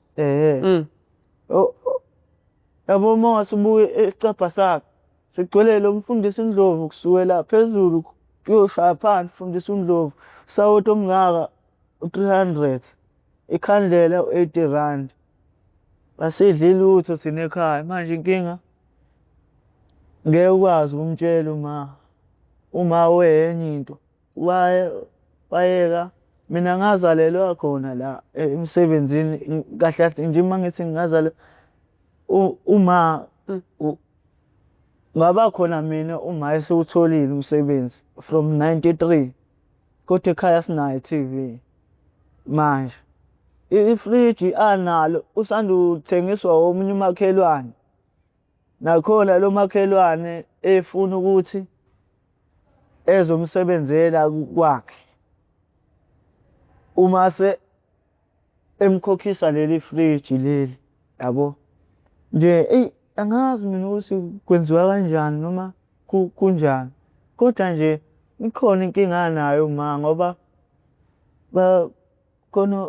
Yabo mawasubuke isicabha sakhe sigcwele lo mfundisi uNdlovu kusukela phezulu kuyoshaya phansi mfundisi uNdlovu. Sawoti omngaka u-300, ikhandlela u-R80. Asidli lutho thina ekhaya. Manje inkinga ngeke ukwazi ukumtshela uma wenye into wayeka. Mina ngazalelwa khona la emsebenzini kahle kahle nje mangithi ngazalelwa ngaba khona mina uma esewutholile umsebenzi from 93 kodwa ekhaya sinayo i-TV. Manje ifriji analo usanda uthengiswa omunye umakhelwane. Nakhona lo makhelwane efuna ukuthi ezomsebenzela kwakhe umase emkhokhisa leli friji leli, yabo. Nje angazi mina ukuthi kwenziwa kanjani noma kunjani. Kodwa nje ikhona inkinga anayo ngoba khona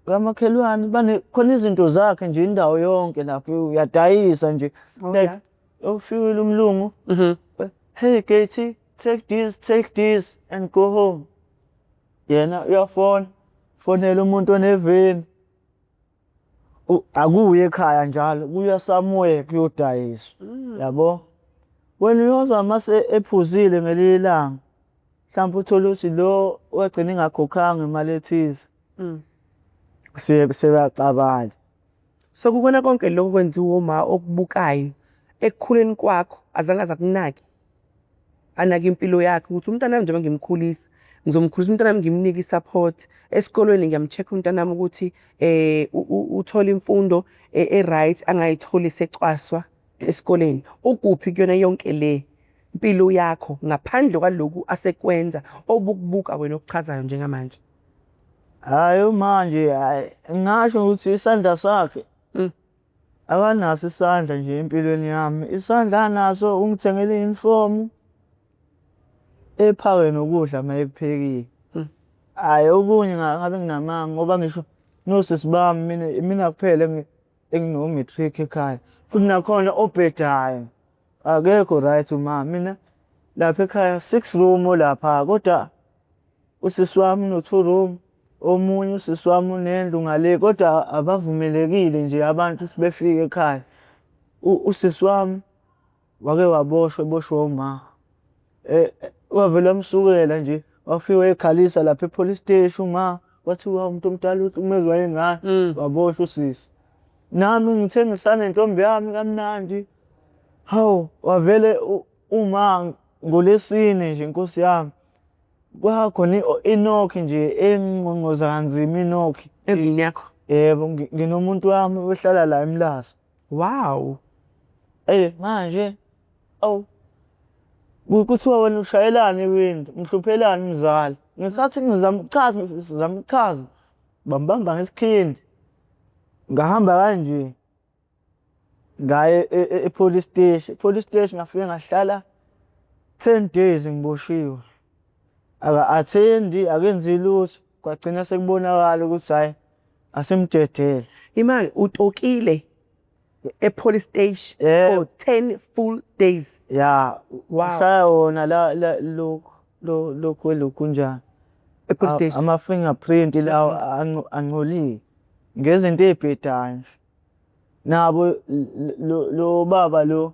kamakhelwane khona izinto zakhe nje indawo yonke lapho uyadayisa nje. Like ufikile umlungu, hey Katie, take this and go home. Yena uyafona, fonela umuntu oneveni. Akuye ekhaya njalo, kuya somewhere kuyodayiswa. Yabo. Wena uyozwa mase ephuzile ngelinye ilanga. Mhlawumbe uthole ukuthi lo wagcina engakhokhanga imali ethize. Sebeyaqabana. So kukona konke lokho kwenziwa uma okubukayo ekukhuleni kwakho azange azakunaki. Anake impilo yakhe ukuthi umntana njengoba ngimkhulisa ngizomkhulisa umntana ngimnike i-support. Esikolweni ngiyamcheck umntana ukuthi uthola imfundo right angayitholi secwaswa esikoleni. Ukuphi kuyona yonke le impilo yakho ngaphandle kwaloku asekwenza obukubuka wena okuchazayo njengamanje? Hayi manje ngisho ukuthi isandla sakhe akanaso isandla nje empilweni yami. Isandla anaso ungithengele i-uniform ephake nokudla mayekuphekile. Hayi okunye ngabe nginamanga ngoba ngisho nosisi bami mina kuphela engino matric ekhaya. Futhi nakhona obhedayo akekho right uma mina lapha ekhaya 6 room lapha kodwa usisi wami no2 room. Omunye usisi wami unendlu ngale kodwa abavumelekile nje abantu sibefika ekhaya. Usisi wami wake waboshwa uma. Wavela wamsukela nje wafika ekhalisa lapha epolice station uma kwathiwa umuntu omdala umezwa ingane waboshwa usisi. Nami ngithe ngisane intombi yami kamnandi. Hawu wavele uma ngolesine nje inkosi yami. Kwakhona inokhi nje engqonqoza kanzima inokhi Endlini yakho? Yebo nginomuntu wami ohlala la eMlazi. Wow. Manje kuthiwa wena ushayelani iwindi, mhluphelani mzali. Ngisathi ngizama ukuchaza bambamba ngesikhindi. Ngahamba kanje ngaye e-police station. Police station ngafika ngahlala 10 days ngiboshiwe. Aka-attend, akenzi lutho. Kwagcina sekubonakala ukuthi hayi asemdedele. Imali utokile police station for 10 full days. Yeah, wow. Ushaya wona la lokhu njani. Police station. Ama fingerprint lawo angcolile. Ngezinto ezibhedayo nje. Nabo lo baba lo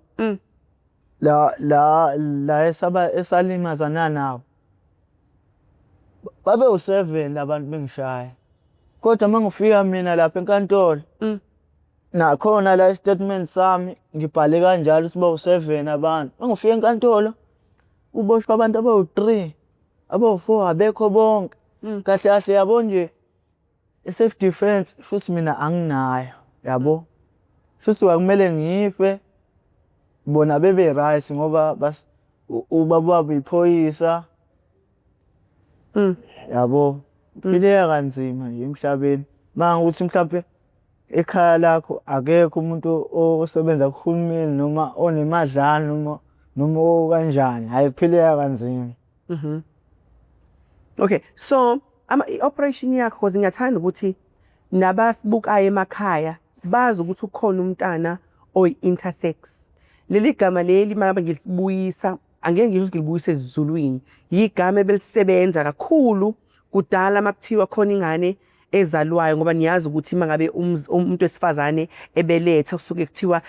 la esalimazana nabo. Babe u7 labantu bengishaya. Kodwa mangifika mina lapha enkantolo nakhona la statement sami ngibhale kanjalo ukuthi bawu7 abantu. Mangifika enkantolo uboshwa abantu abawu3 abawu4 abekho bonke. Kahle kahle yabo nje self defense futhi mina anginayo yabo. Futhi wakumele ngife bona bebe right ngoba ubaba wabo iphoyisa. Yabo phileka kanzima nje emhlabeni mangukuthi mhlawumbe ekhaya lakho akekho umuntu osebenza kuhulumeni noma onemadlana noma kanjani hayi kuphileka kanzima. Okay, so i-operation yakho because ngiyathanda ukuthi nabasibukayo emakhaya bazi ukuthi ukhona umntana oyi-intersex. Leli gama leli manje ngilibuyisa angeke ngisho ngilibuyise ezulwini. Yigama ebelisebenza kakhulu kudala makuthiwa khona ingane ezalwayo ngoba niyazi ukuthi mangabe umuntu wesifazane ebeletha kusuke kuthiwa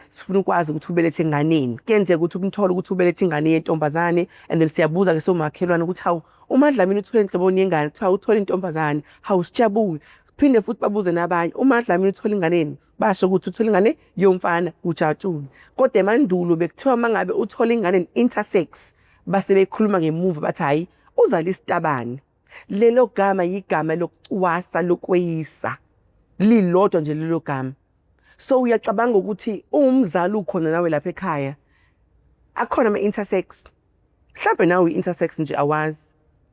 sifuna ukwazi ukuthi ubelethe enganeni. Kenzeka ukuthi umthole ukuthi ubelethe ingane yentombazane and then siyabuza ke somakhelwane ukuthi hawu uMadlamini uthole inhloboni yengane kuthiwa uthola intombazane hawu sijabule. Phinde futhi babuze nabanye uMadlamini uthola inganeni basho ukuthi uthola ingane yomfana ujatshule. Kodwa emandulo bekuthiwa mangabe uthola ingane intersex base bekhuluma ngemuva bathi hayi uzala isitabane. Lelo gama yigama lokucwasa lokweyisa lilodwa nje lelo gama. So uyacabanga ukuthi umzali ukhona nawe lapha ekhaya akhona ama-intersex mhlawumbe nawe i-intersex nje awazi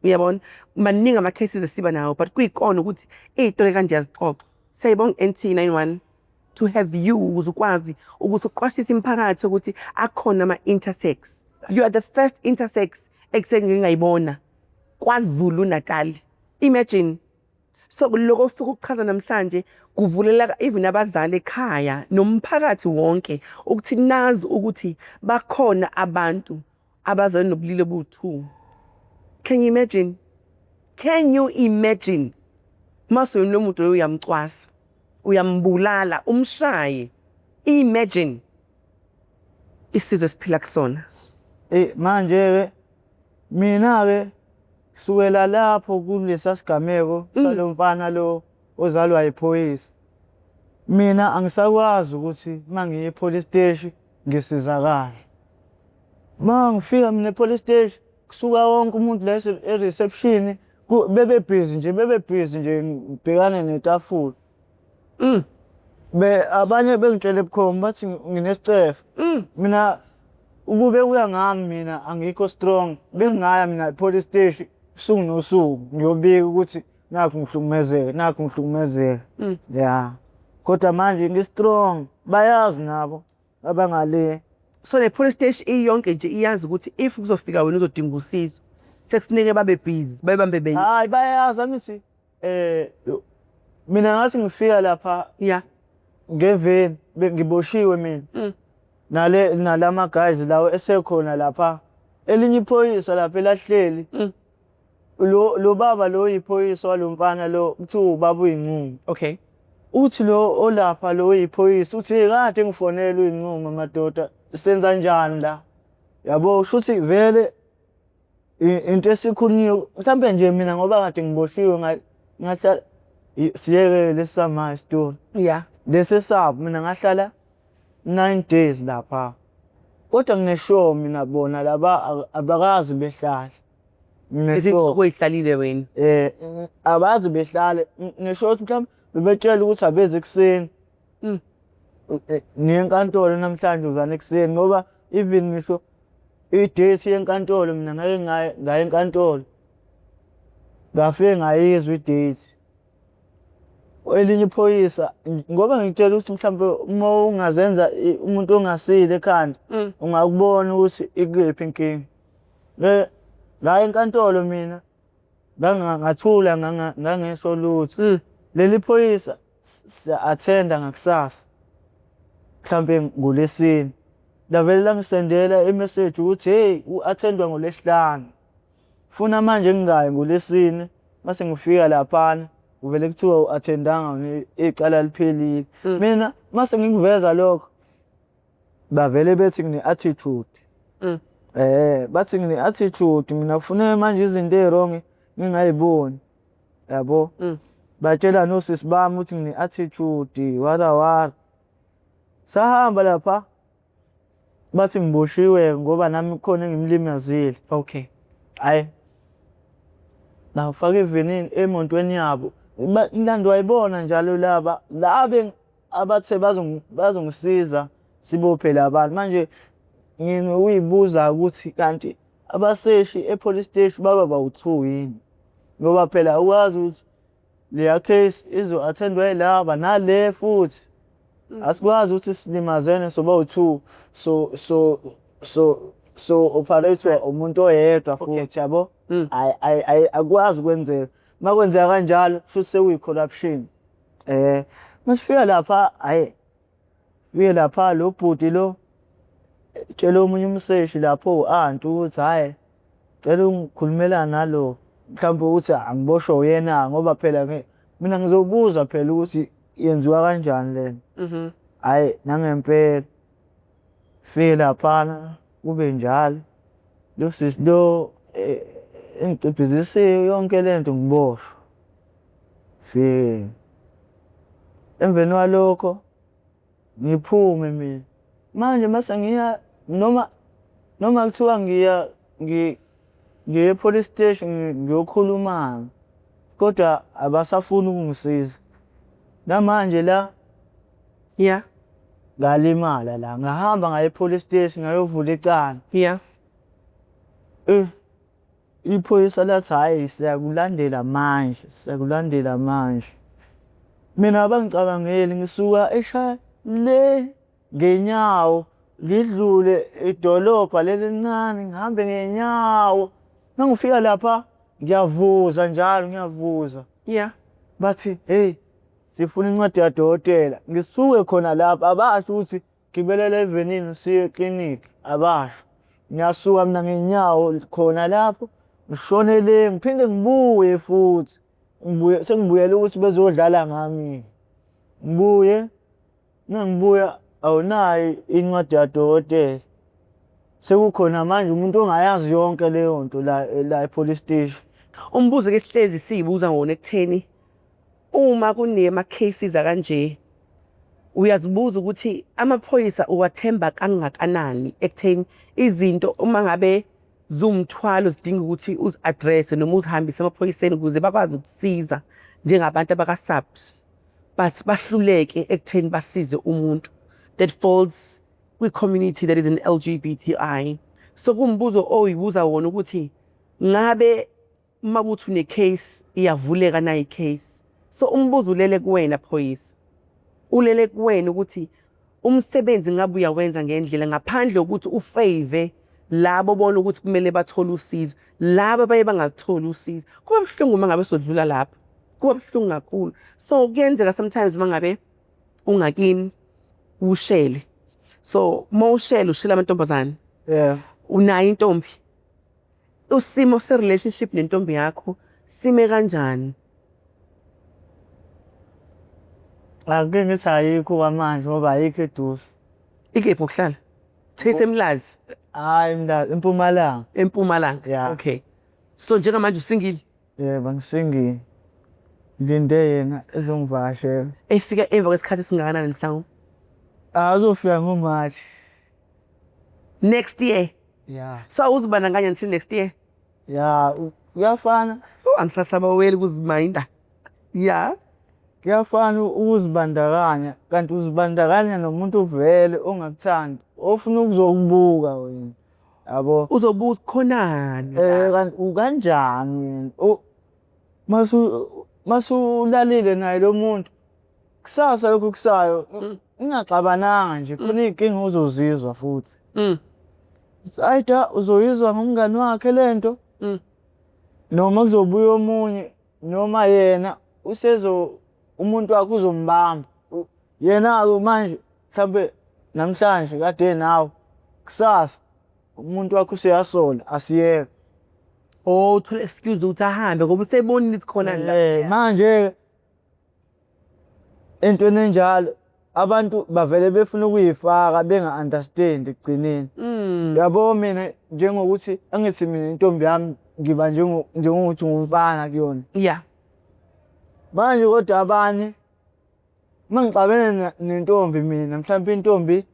uyabona maningi ama-cases esiba nawo but kuyikona ukuthi iy'tori kanje yazixoxa. Siyayibonga NT91 to have you ukuze ukwazi ukuthi uqwashise imiphakathi ukuthi akhona ama-intersex. You are the first intersex engingayibona KwaZulu Natal. Imagine. So lokho osuke ukuchaza namhlanje kuvulela even abazali ekhaya nomphakathi wonke ukuthi nazi ukuthi bakhona abantu abazali nobulili obu2. Can you imagine? Can you imagine? Maso nomuntu lo uyamcwasa, uyambulala, umshaye. Imagine. Isizwe siphila kusona. Manje mina ke suwela lapho kulesa sigameko salomfana lo ozalwa iphoyisa. Mina angisakwazi ukuthi mangiye epolice station ngisizakala. Mangifika mina epolice station kusuka wonke umuntu la e-reception bebe busy nje ngibhekane netafula. Abanye bengitshela ebukhoma bathi nginesicefe. Mina ukube kuya ngami mina angikho strong. Bengingaya mina epolice station usuku nosuku ngiyobika ukuthi nakho ngihlukumezeka. Yeah. Kodwa manje ngistrong bayazi nabo abangale. So le police station iyonke nje iyazi ukuthi if kuzofika wena uzodinga usizo sekufuneke babe busy bayibambe benye. Hayi bayazi angithi mina ngathi ngifika lapha ngeveni ngiboshiwe mina. Nalama guys lawo esekhona lapha elinye iphoyisa lapha elahleli. Lo baba lo yiphoyisa walomfana lo kuthiwa ubaba uyinquma. Okay. Uthi lo olapha lo yiphoyisa uthi kade ngifonela uyinquma madoda senza njani la. Yabo shuthi vele into esikhulunyiwe mhlambe nje mina ngoba kade ngiboshiwe ngahlala siyeke lesama story. Yeah. Lesesabo mina ngahlala 9 days lapha. Kodwa ngineshow mina bona laba abakazi behlala. Uyihlalile wena. Abazi behlale ngisho mhlawumbe bebetshela ukuthi abeze ekseni. Niye enkantolo namhlanje uzana ekseni ngoba even ngisho i-date yenkantolo mina ngeke ngaye enkantolo. Ngafike ngayizwa i-date. Elinye iphoyisa ngoba ngitshela ukuthi mhlawumbe uma ungazenza umuntu ongasile ekhanda ungakubona ukuthi ikuphi inkinga. La enkantolo mina ngathula ngangesho lutho. Leli phoyisa attenda ngakusasa. Mhlambe ngolesine. Lavele langisendela i-message ukuthi hey u-attendwa ngolesihlanu. Funa manje ngingayi ngolesine mase ngifika laphana uvele kuthiwa u-attendanga icala liphelile. Mina mase ngikuveza lokho bavele bethi ngine-attitude. Bathi ngine-attitude mina kufuna manje izinto ezirong ngingayiboni yabo. Batshela nosisi bami ukuthi ngine-attitude wara. Sahamba lapha bathi ngiboshiwe ngoba nami khona engimlimazile. Okay. Hayi bafaka evenini emontweni yabo inlando wayibona njalo laba abathe bazongisiza sibophe labantu manje ngiyibuza ukuthi kanti abaseshi epolice station baba bawu2 yini ngoba phela ukwazi ukuthi leya case izo-attendwa yilaba nale futhi asikwazi ukuthi silimazene soba u2 so operate umuntu oyedwa futhi yabo. Akwazi ukwenzeka makwenzeka kanjalo futhi sekuyi-corruption. Masifika lapha fike lapha lo bhuti lo tshela omunye umseshi lapho u-aunt ukuthi hhayi cela ungikhulumelana nalo mhlawumbe ukuthi angiboshwe uyena ngoba phela mina ngizobuza phela ukuthi yenziwa kanjani lena. Hhayi nangempela fike laphana kube njalo lo sisi lo engicibhizise yonke lento ngiboshwa. Fike emveni walokho ngiphume mina manje mase ngiya noma kuthiwa ngiya police station ngiyokhuluma kodwa abasafuni ukungisiza namanje la ngalimala la ngahamba ngaye police station ngayovula icala. Iphoyisa lathi hhayi siyakulandela manje mina abangicabangeli ngisuka eShaya le ngenyawo ngidlule idolobha leli lincane ngihambe ngenyawo mangifika lapha ngiyavuza njalo bathi hey sifuna incwadi kadokotela ngisuke khona lapha abasho ukuthi gibelele evenini siye clinic abasho ngiyasuka mina ngenyawo khona lapho ngishone le ngiphinde ngibuye futhi sengibuyela ukuthi bezodlala ngami ngibuya awunayo incwadi kadokotela sekukhona manje umuntu ongayazi yonke leyo nto la e-police station. Umbuzo ke sihlezi siyibuza ngone ekutheni uma kunema cases akanje uyazibuza ukuthi amaphoyisa uwathemba kangakanani ekutheni izinto uma ngabe zumthwalo zidinga ukuthi uzi-address noma uzihambise emaphoyiseni ukuze bakwazi ukusiza njengabantu abaka-SAPS but bahluleke ekutheni basize umuntu that falls kwi-community that is an LGBTI. So kumbuzo oyibuza wona ukuthi ngabe uma kuthi une-case iyavuleka na i-case. So umbuzo ulele kuwena phoyisa. Ulele kuwena ukuthi umsebenzi ngabe uyawenza ngendlela ngaphandle ukuthi ufavor labo bona ukuthi kumele bathole usizo. Laba baye bangatholi usizo. Kuba buhlungu uma ngabe sodlula lapha. Kuba buhlungu kakhulu. So kuyenzeka sometimes uma ngabe ungakini ushele. So ushela amantombazane. Unayo intombi. Usimo se-relationship nentombi yakho sime kanjani? Ake ngithi ayikho manje ngoba ayikho eduze. Ikephi ukuhlala? Thesemlazi. Hayi Mlazi eMpumalanga. eMpumalanga. Okay. So njengamanje usingile? Yebo ngisingile. Ngilinde yena ezongivakashela. Efika emva kwesikhathi singakanani mhlawumbe? Azofika ngoMarch. Next year? So uzibandakanya until next year? Kuyafana. Angisasabaweli ukuzimayinda. Kuyafana ukuzibandakanya kanti uzibandakanya nomuntu vele ongakuthandi ofuna ukuzokubuka wena yabo uzobuza khonani kanti ukanjani wena masulalile naye lo muntu kusasa lokho kusayo ungaxabananga nje khona inkinga uzozizwa futhi Either uzoyizwa ngumngani wakhe lento noma kuzobuya omunye noma yena umuntu wakhe uzombamba. Yena-ke manje mhlambe namhlanje kade nawe kusasa umuntu wakhe useyasola asiyeke. Uthola excuse ukuthi ahambe ngoba usebonile ukuthi khona la. Manje entweni enjalo abantu bavele befuna ukuyifaka benga-understand ekugcineni. Yabo mina njengokuthi angithi mina intombi yami ngiba njengokuthi ngumfana kuyona. Yeah. Manje kodwa abanye mangixabene nentombi mina mhlawumbe intombi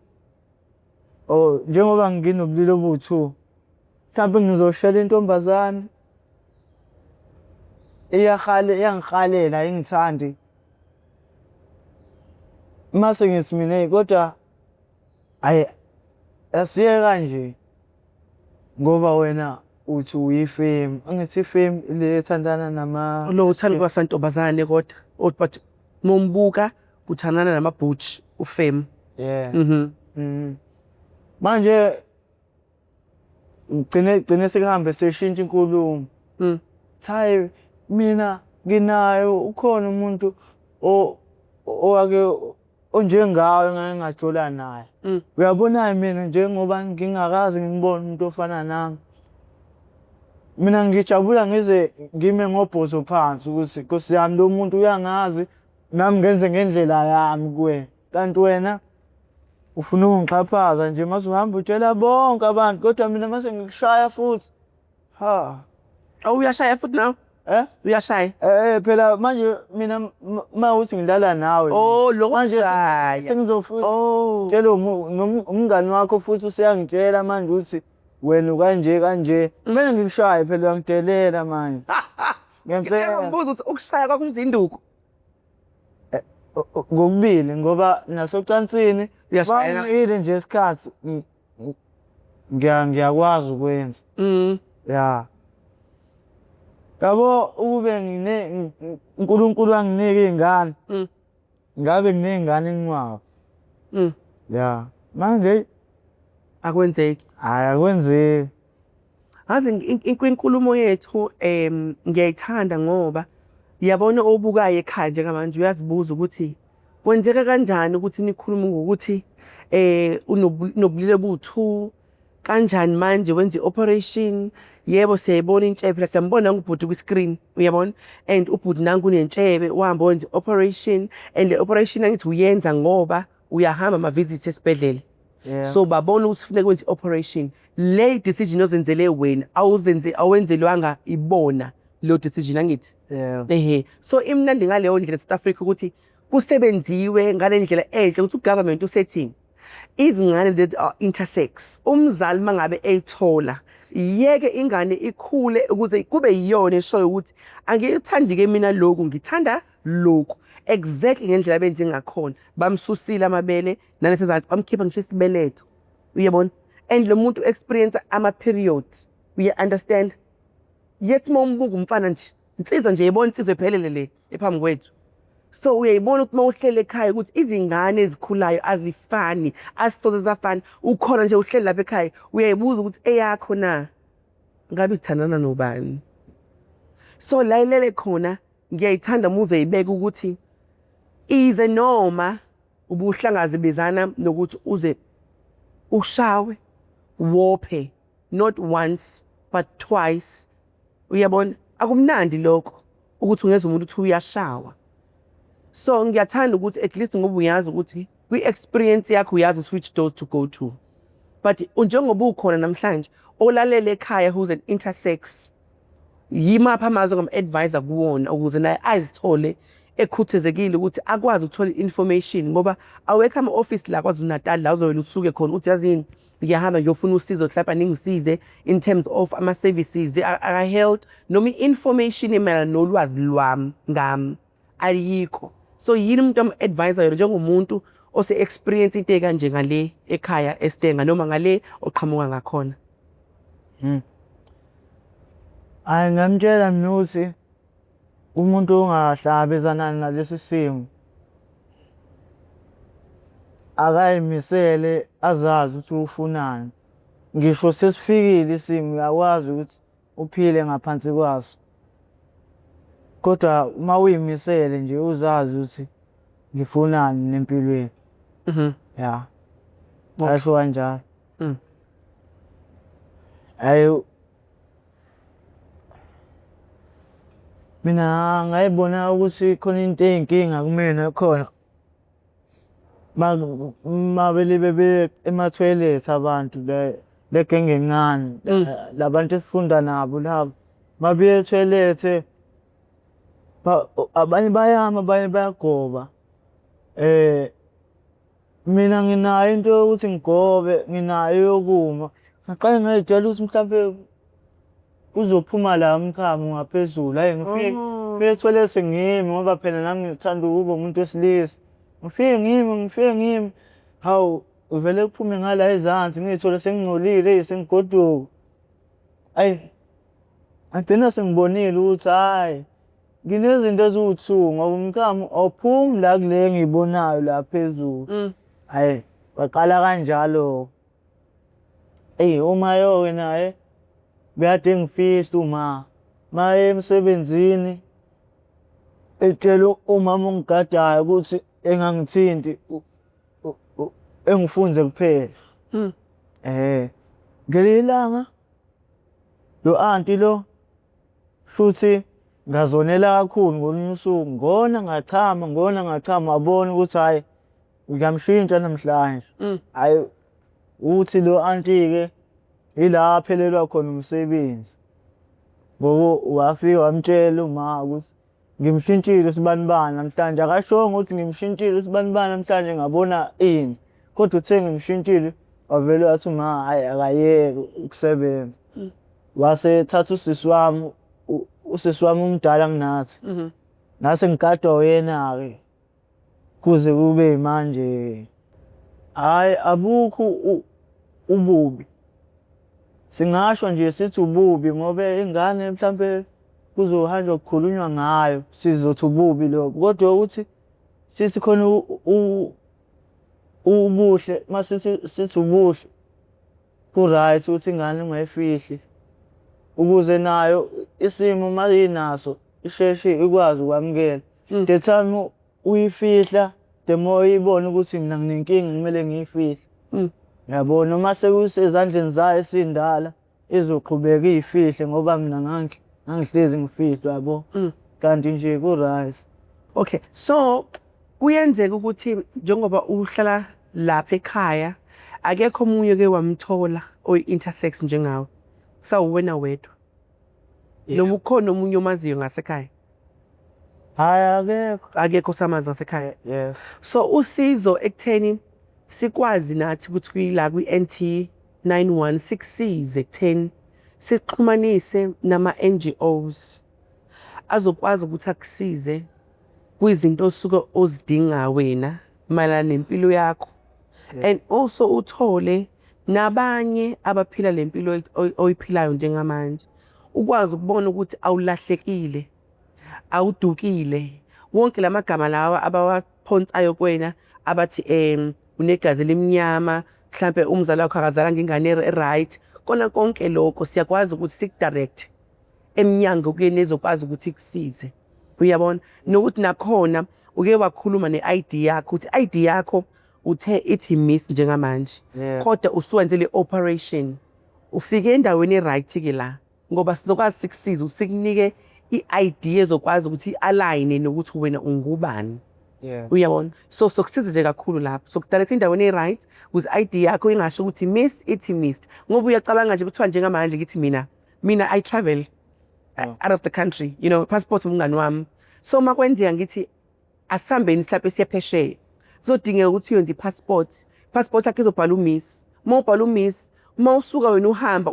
njengoba nginobulili obu-2 mhlawumbe ngizoshela intombazane iyangihalela ingithandi. Mase ngithi mina kodwa asiye kanje ngoba wena uthi uyifame. Angithi ifame le ethandana nama Lo uthanda kwasantombazane kodwa but mombuka uthandana namabhutshi ufame. Yeah. Manje gcine sekuhambe seshintsha inkulumo. Chayi mina nginayo ukhona umuntu owake onjengawe engake ngajola naye. Uyabona mina njengoba ngingakazi ngibone umuntu ofana nami. Mina ngijabula ngize ngime ngobhozo phansi ukuthi Nkosi yami lo muntu uyangazi nami ngenze ngendlela yami kuwena. Kanti wena ufuna ukungixhaphaza nje mase uhamba utshela bonke abantu kodwa mina mase ngikushaya futhi. Uyashaya futhi nawe? Uyashaya? Phela manje mina mawuthi ngidlala nawe. Lokho manje shaya. sengizofuna tshela umngani wakho futhi useyangitshela manje ukuthi wena ukanje kanje. Kumele ngikushaye phela uyangidelela manje. Ngempela Ngibuza ukuthi ukushaya kwakho izinduku. Kokubili ngoba nasocansini bangile nje isikhathi ngiyakwazi ukwenza. Yeah. Yabo ukube uNkulunkulu wanginika izingane. Ngabe nginezingane enqwaba. Yeah. Manje Akwenzeki. Hayi akwenzeki. Azi inkulumo yethu ngiyayithanda ngoba yabona obukayo ekhaya njengamanje uyazibuza ukuthi kwenzeka kanjani ukuthi nikhulume ngokuthi unobulili obu-2 kanjani manje wenza i-operation. Yebo siyayibona intshebe phela siyambona ngubhuti kwi-screen uyabona and ubhuti nangu unentshebe uhamba wenza i-operation and le operation angithi uyenza ngoba uyahamba ama-visit esibhedlela. So babona ukuthi kufuneka wenza i-operation. Le decision ozenzele wena awenzelwanga ibona lo decision angithi. So imnandi ngaleyo ndlela South Africa ukuthi kusebenziwe ngale ndlela enhle ukuthi ugovernment usethini izingane that are intersex umzali mangabe eyithola yeke ingane ikhule ukuze kube yiyona eshoyo ukuthi angiyithandi ke mina lokhu ngithanda lokhu exactly ngendlela benze ngakhona bamsusile amabele nanesizathu bamkhipha ngisho isibeletho uyabona and lo muntu experience ama period you understand yet mombuka umfana nje insizwa nje yibona insizwe ephelele le ephambi kwethu. So uyayibona ukuthi mawuhlele ekhaya ukuthi izingane ezikhulayo azifani asisoze zafani ukhona nje uhleli lapha ekhaya uyayibuza ukuthi eyakho na ngabe ithandana nobani. So la ilele khona ngiyayithanda muze ibeke ukuthi ize noma ubuhlangaze bezana nokuthi uze ushawe wophe not once but twice uyabona akumnandi lokho ukuthi ungeza umuntu uthi uyashawa. So ngiyathanda ukuthi at least ngoba uyazi ukuthi kwi-experience yakho uyazi which doors to go to. But njengoba ukhona namhlanje olalele ekhaya who's an intersex yimapha amazwi ngam-advisor kuwona ukuze naye azithole ekhuthazekile ukuthi akwazi ukuthola information ngoba awekho ama-office la KwaZulu-Natal la uzowela usuke khona uthi yazini ngiyahamba ngiyofuna usizo hlapha ningisize in terms of ama-services aka-health noma i-information emayelana nolwazi lwami ngami ayikho. So yini umuntu am-advisor yona njengomuntu ose-experience into ekanje ngale ekhaya eStenga noma ngale oqhamuka ngakhona? Hayi ngamtshela mina ukuthi umuntu ongahlangabezana nalesi simo akayimisele azazi ukuthi ufunani ngisho sesifikile isimo uyakwazi ukuthi uphile ngaphansi kwaso. Kodwa uma uyimisele nje uzazi ukuthi ngifunani nempilweni. Ya. Asho kanjalo. Ayo. Mina ngayibona ukuthi khona into eyinkinga kumina khona. Mabele bebe ema-toilet abantu le genge encane. Labantu esifunda nabo labo. Mabuye e-toilet abanye bayama abanye bayagoba. Mina nginayo into yokuthi ngigobe, nginayo yokuma. Ngaqale ngayitshela ukuthi mhlampe kuzophuma la umchamo ngaphezulu. Hayi ngifike etoilet sengimi ngoba phela nami ngithanda ukuba umuntu wesilisa. Ngifike ngimi. Hawu uvele kuphume ngala ezansi ngiyithola sengingcolile sengigoduka. Ayi ngagcina sengibonile ukuthi hayi nginezinto eziwu-2 ngoba umchamo awuphumi la kule engiyibonayo la phezulu. Hayi waqala kanjalo. Umayo-ke naye bekade ngifihla maye emsebenzini etshela umama ongigadayo ukuthi engangithinti engifunze kuphela. Ngelinye ilanga lo auntie lo futhi ngazonela kakhulu ngolunye usuku ngona ngachama wabona ukuthi hayi ngiyamshintsha namhlanje. Hayi uthi lo auntie-ke ila aphelelwa khona umsebenzi. Ngoba wafika wamtshela uma ukuthi ngimshintshile usibanibani namhlanje. Akashongo ukuthi ngimshintshile usibanibani namhlanje ngabona ini. Kodwa uthe ngimshintshile wavele wathi uma hayi akayeke ukusebenza. Wasethatha usisi wami umdala kunathi. Nase ngigadwa uyena-ke kuze kube manje. Hayi abukho ububi. Singasho nje sithi ububi ngoba ingane mhlambe kuzohanjwa kukhulunywa ngayo sizothi ububi lokho. Kodwa ukuthi sithi khona ubuhle sithi ubuhle ku-right ukuthi ingane ungayifihli ukuze nayo isimo mayinaso isheshe ikwazi ukwamukela. The time uyifihla the more uyibona ukuthi mina nginenkinga kumele ngiyifihle. Yabo noma sekusezandleni zayo esindala izoqhubeka iyifihle ngoba mina ngangihlezi ngifihlwa yabo. Kanti nje ku-right. Okay, so kuyenzeka ukuthi njengoba uhlala lapha ekhaya akekho omunye ke wamthola oyi-intersex njengawe. Sawuwena wedwa. Noma ukhona omunye omaziyo ngasekhaya? Hayi akekho samazi ngasekhaya. Yeah. So usizo ekutheni sikwazi nathi ukuthi kuyila kwi-NT91 sikusize ekutheni sixhumanise nama-NGOs azokwazi ukuthi akusize kwizinto osuke ozidinga wena mayelana nempilo yakho. And also uthole nabanye abaphila lempilo oyiphilayo njengamanje ukwazi ukubona ukuthi awulahlekile awudukile. Wonke lamagama lawa abawaphonsayo kuwena abathi unegazi elimnyama mhlambe umzali wakho akazalanga ingane right. Kona konke lokho siyakwazi ukuthi sikudirect eminyango kuyena ezokwazi ukuthi ikusize. Uyabona nokuthi nakhona uke wakhuluma ne-ID yakho ukuthi i-ID yakho uthe ithi miss njengamanje. Kodwa usuwenze le operation ufike endaweni e-right ke la ngoba sizokwazi sikusiza usikunike i-ID ezokwazi ukuthi i-align nokuthi wena ungubani. Uyabona so sokusiza nje kakhulu lapho sokudirect endaweni e-right with ID yakho ingasho ukuthi miss ithi missed ngoba uyacabanga nje kuthiwa njengamanje ngithi mina I travel out of the country, you know, passport umngani wami. So makwenzeka ngithi asihambeni silapha siyaphesheya kuzodingeka ukuthi uyenze i-passport yakho izobhala umiss. Mawubhala umiss mawusuka wena uhamba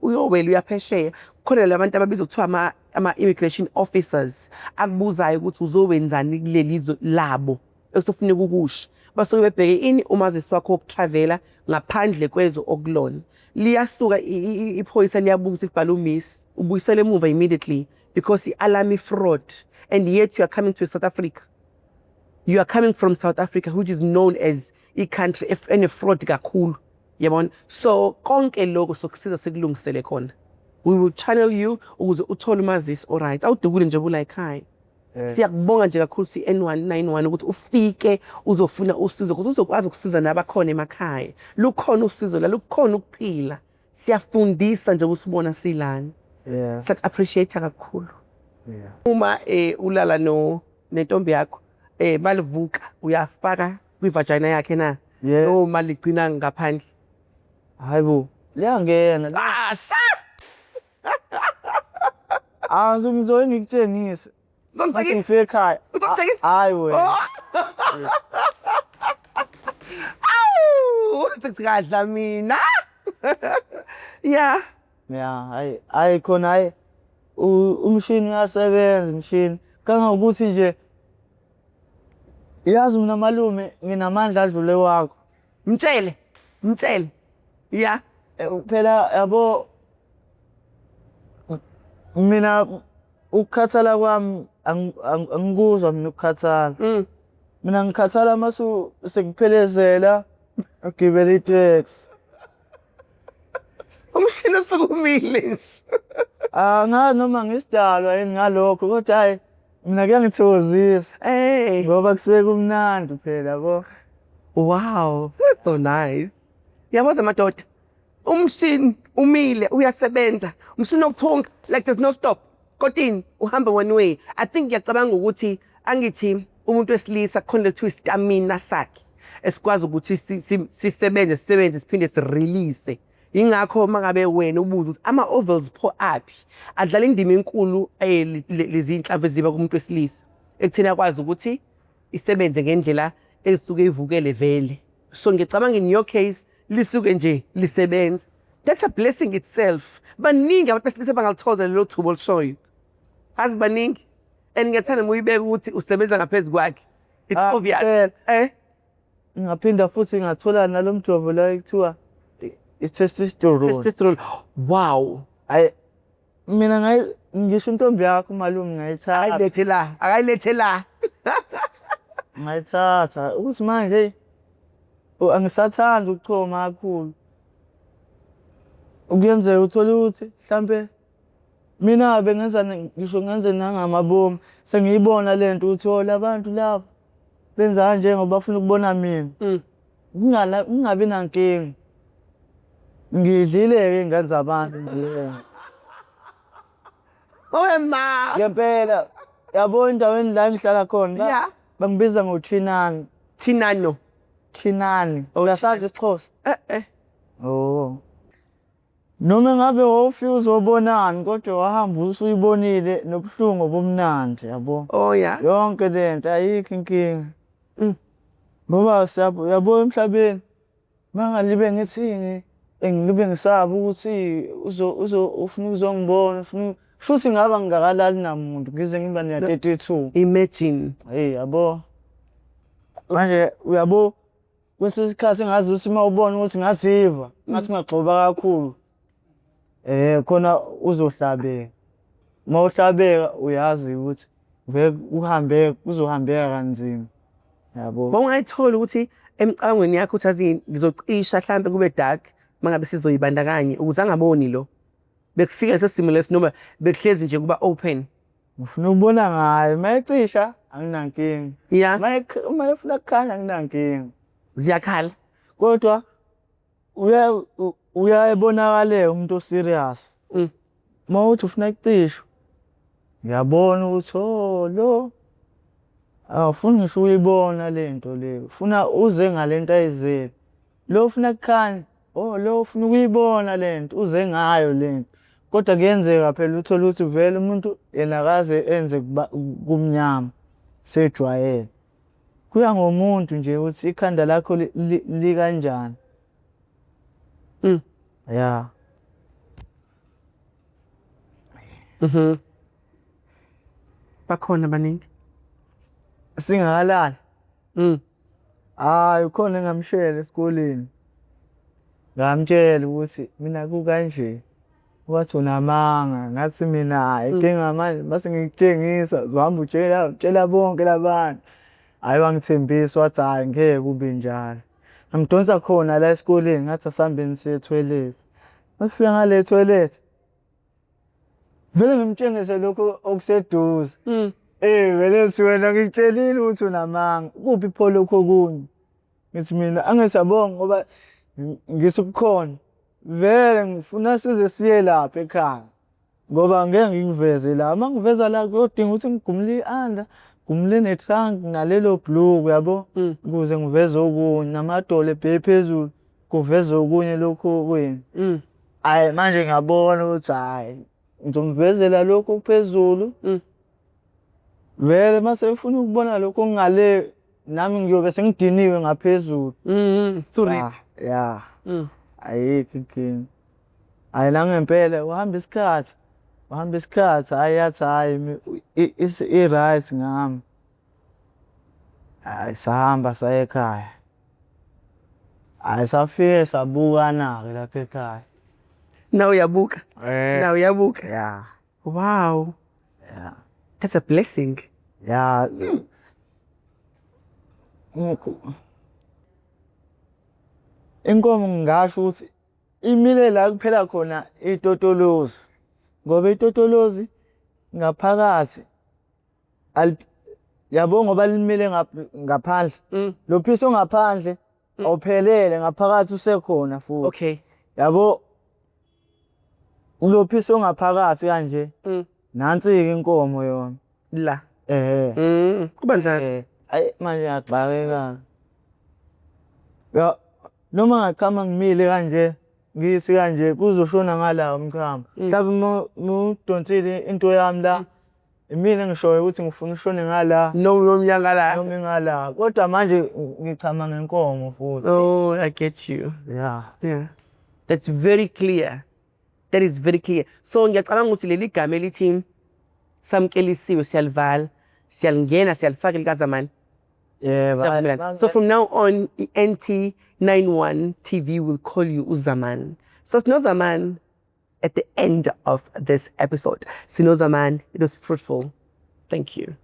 uyowela uyaphesheya khona labantu ababizwa kuthiwa ama-immigration officers akubuzayo ukuthi uzowenzani kuleli labo ekusofuneka ukusho. Basuke bebheke ini umazisi wakho wokutravela ngaphandle kwezo okulona. Liyasuka iphoyisa liyabuka ukuthi kubhala umiss ubuyisele emuva immediately because i-alarm fraud. And yet you are coming to South Africa. You are coming from South Africa, which is known as a country and a fraud kakhulu. Yabona? So konke lokho sokusiza sikulungisele khona. We will channel you ukuze uthole umazisi alright. Awudukule nje bula ekhaya. Siyakubonga nje kakhulu N191 ukuthi ufike uzofuna usizo ukuthi uzokwazi ukusiza nabakhona emakhaya. Lukhona usizo la, lukhona ukuphila. Siyafundisa nje usibona silana. Yeah. Sat appreciate kakhulu. Yeah. Uma ulala nentombi yakho balivuka uyafaka kwivagina yakhe na noma ligcina ngaphandle. Hayibo, liyangena. Ngizongizwe ngikutshengise. Mase ngifike ekhaya. Uzongitshengisa? Hayi wena. Awu, sikadla mina. Yeah. Yeah, hayi khona hayi. Umshini uyasebenza umshini. Kangokuthi nje yazi mina malume nginamandla adlule wakho. Mtshele. Yeah. Phela yabo mina ukukhathala kwami angikuzwa mina ukukhathala. Mina ngikhathala masu sekuphelezela agibele itaxi. Umshini usukumile nje. Ngazi noma ngisidalwa yini ngalokho kodwa hayi mina kuyangithokozisa. Ngoba kusuke kumnandi phela yabo. Wow, that's so nice. Yabaza madoda. Umshini umile uyasebenza. Umshini okuthunga like there's no stop. Kodini uhamba one way. I think ngiyacabanga ukuthi angithi umuntu wesilisa khona to stamina sakhe. Esikwazi ukuthi sisebenze siphinde sirelease. Ingakho mangabe wena ubuza ukuthi ama ovals pho aphi adlala indima enkulu lezi inhlamvu eziba kumuntu wesilisa ekuthina yakwazi ukuthi isebenze ngendlela esuke ivukele vele. So ngicabanga in your case lisuke nje lisebenza. That's a blessing itself. Baningi abantu besilisa bangalithoza lelo thubo olishoyo. Azi baningi. And ngiyathanda uyibeka ukuthi usebenza ngaphezulu kwakhe. It's obvious. Ngaphinda futhi ngathola nalomjovo la ekuthiwa testosterone. Wow. Mina ngisho intombi yakho malume ngayithatha. Akayilethe la. Ngayithatha. Ukuthi manje angisathanda ukuchoma kakhulu. Ukuyenzeka uthola ukuthi mhlambe mina ngisho ngenze nangamabomu sengiyibona lento uthola abantu labo benza kanje ngoba bafuna ukubona mina. Ngingabi nankinga. Ngidlile ingane zabantu nje. Ma. Ngempela yabo endaweni la ngihlala khona bangibiza ngoThinani. Thinano. Thinani. Uyasazi isiXhosa? Oh. Noma ngabe wofika uzobonani kodwa wahamba usuyibonile nobuhlungu bomnandi yabo. Oh yeah. Yonke lento ayikho inkinga. Ngoba yabo emhlabeni mangalibe ngithini ngibe ngisaba ukuthi ufuna ukuzongibona futhi ngaba ngingakalali namuntu ngize ngiba ne 32. Imagine. Hey yabo. Manje uyabo kwesikhathi ngazi ukuthi mawubona ukuthi ngaziva ngathi ngagxoba kakhulu. Khona uzohlabeka. Mawuhlabeka uyazi ukuthi vele uzohambeka kanzima. Yabo. Bongayithola ukuthi emcabangweni yakho uthazini ngizocisha mhlambe kube dark mangabe sizoyibandakanye ukuze angaboni lo. Bekufika lesimo lesi noma bekuhlezi nje kuba open. Ngifuna ukubona ngayo mayicisha anginankinga. Yeah. Mayifuna kukhanya anginankinga. Ziyakhala. Kodwa uyayibonakala umuntu oserious. Mawuthi ufuna ukucisha. Ngiyabona ukuthi lo awufuni ngisho uyibona lento leyo. Ufuna uze ngalento ayizele. Lo ufuna kukhanya. Lo ufuna ukuyibona lento uze ngayo lento. Kodwa kuyenzeka phela uthola ukuthi vele umuntu yena akaze enze kumnyama sejwayele. Kuya ngomuntu nje ukuthi ikhanda lakho li kanjani. Yeah. Bakhona baningi. Singakalala. Ukhona engamshela esikoleni. Ngamtshela ukuthi mina kukanje. Wathi unamanga ngathi mina inkinga manje base ngikutshengisa uhamba utshela bonke labantu. Hayi wangithembisa wathi hayi ngeke kube njalo. ngidonsa khona la esikoleni ngathi asihambeni siye etoilet. Masifika ngale toilet vele ngimtshengise lokho okuseduze. Vele ngithi wena ngikutshelile ukuthi unamanga. Kuphi pho lokho okunye? Ngithi mina angisabonga ngoba ngithi kukhona. Vele ngifuna size siye lapha ekhaya. Ngoba ngeke ngikuveze la. Uma ngiveza la kuyodinga ukuthi ngigumule i-under, ngigumule ne-trunk nalelo bhuluku yabo. Ukuze ngiveze okunye namadolo ebheke phezulu kuveze okunye lokho okunye. Hayi manje ngiyabona ukuthi hayi ngizomvezela lokho phezulu. Vele mase ufuna ukubona lokho ngale nami ngiyobe sengidiniwe ngaphezulu. Surit. Yeah. Ayikho inkinga. Hayi la ngempela uhamba isikhathi. Uhamba isikhathi ayathi hayi i-right ngami. Hayi sahamba saya ekhaya. Hayi safike sabukana-ke lapha ekhaya. Now uyabuka. Now uyabuka. Yeah. Wow. Yeah. That's a blessing. Yeah. Inkomo ngingasho ukuthi imile la kuphela khona itotolozi. Ngoba itotolozi ngaphakathi yabo ngoba limile ngaphandle. Lo piece ongaphandle awuphelele ngaphakathi usekhona futhi. Okay. Yabo lo piece ongaphakathi kanje. Nansi-ke inkomo yona. La. Kuba njani? Hayi manje ngiyaqhakeka. Ya noma ngaqhama ngimile kanje ngithi kanje kuzoshona ngala umkhamba. Mhlawumbe udonsile into yami la. Mina ngishoyo ukuthi ngifuna ushone ngala. Nomnyanga la. Ngala. Kodwa manje ngichama ngenkomo futhi. Oh, I get you. Yeah. Yeah. That's very clear. That is very clear. So ngiyacabanga ukuthi leli gama elithi samkelisiwe siyalivala, siyalingena, siyalifaka likazamani. Yeah. So from now on, NT91 TV will call you Uzaman. So it's no Zaman at the end of this episode. Sino Zaman, it was fruitful. Thank you.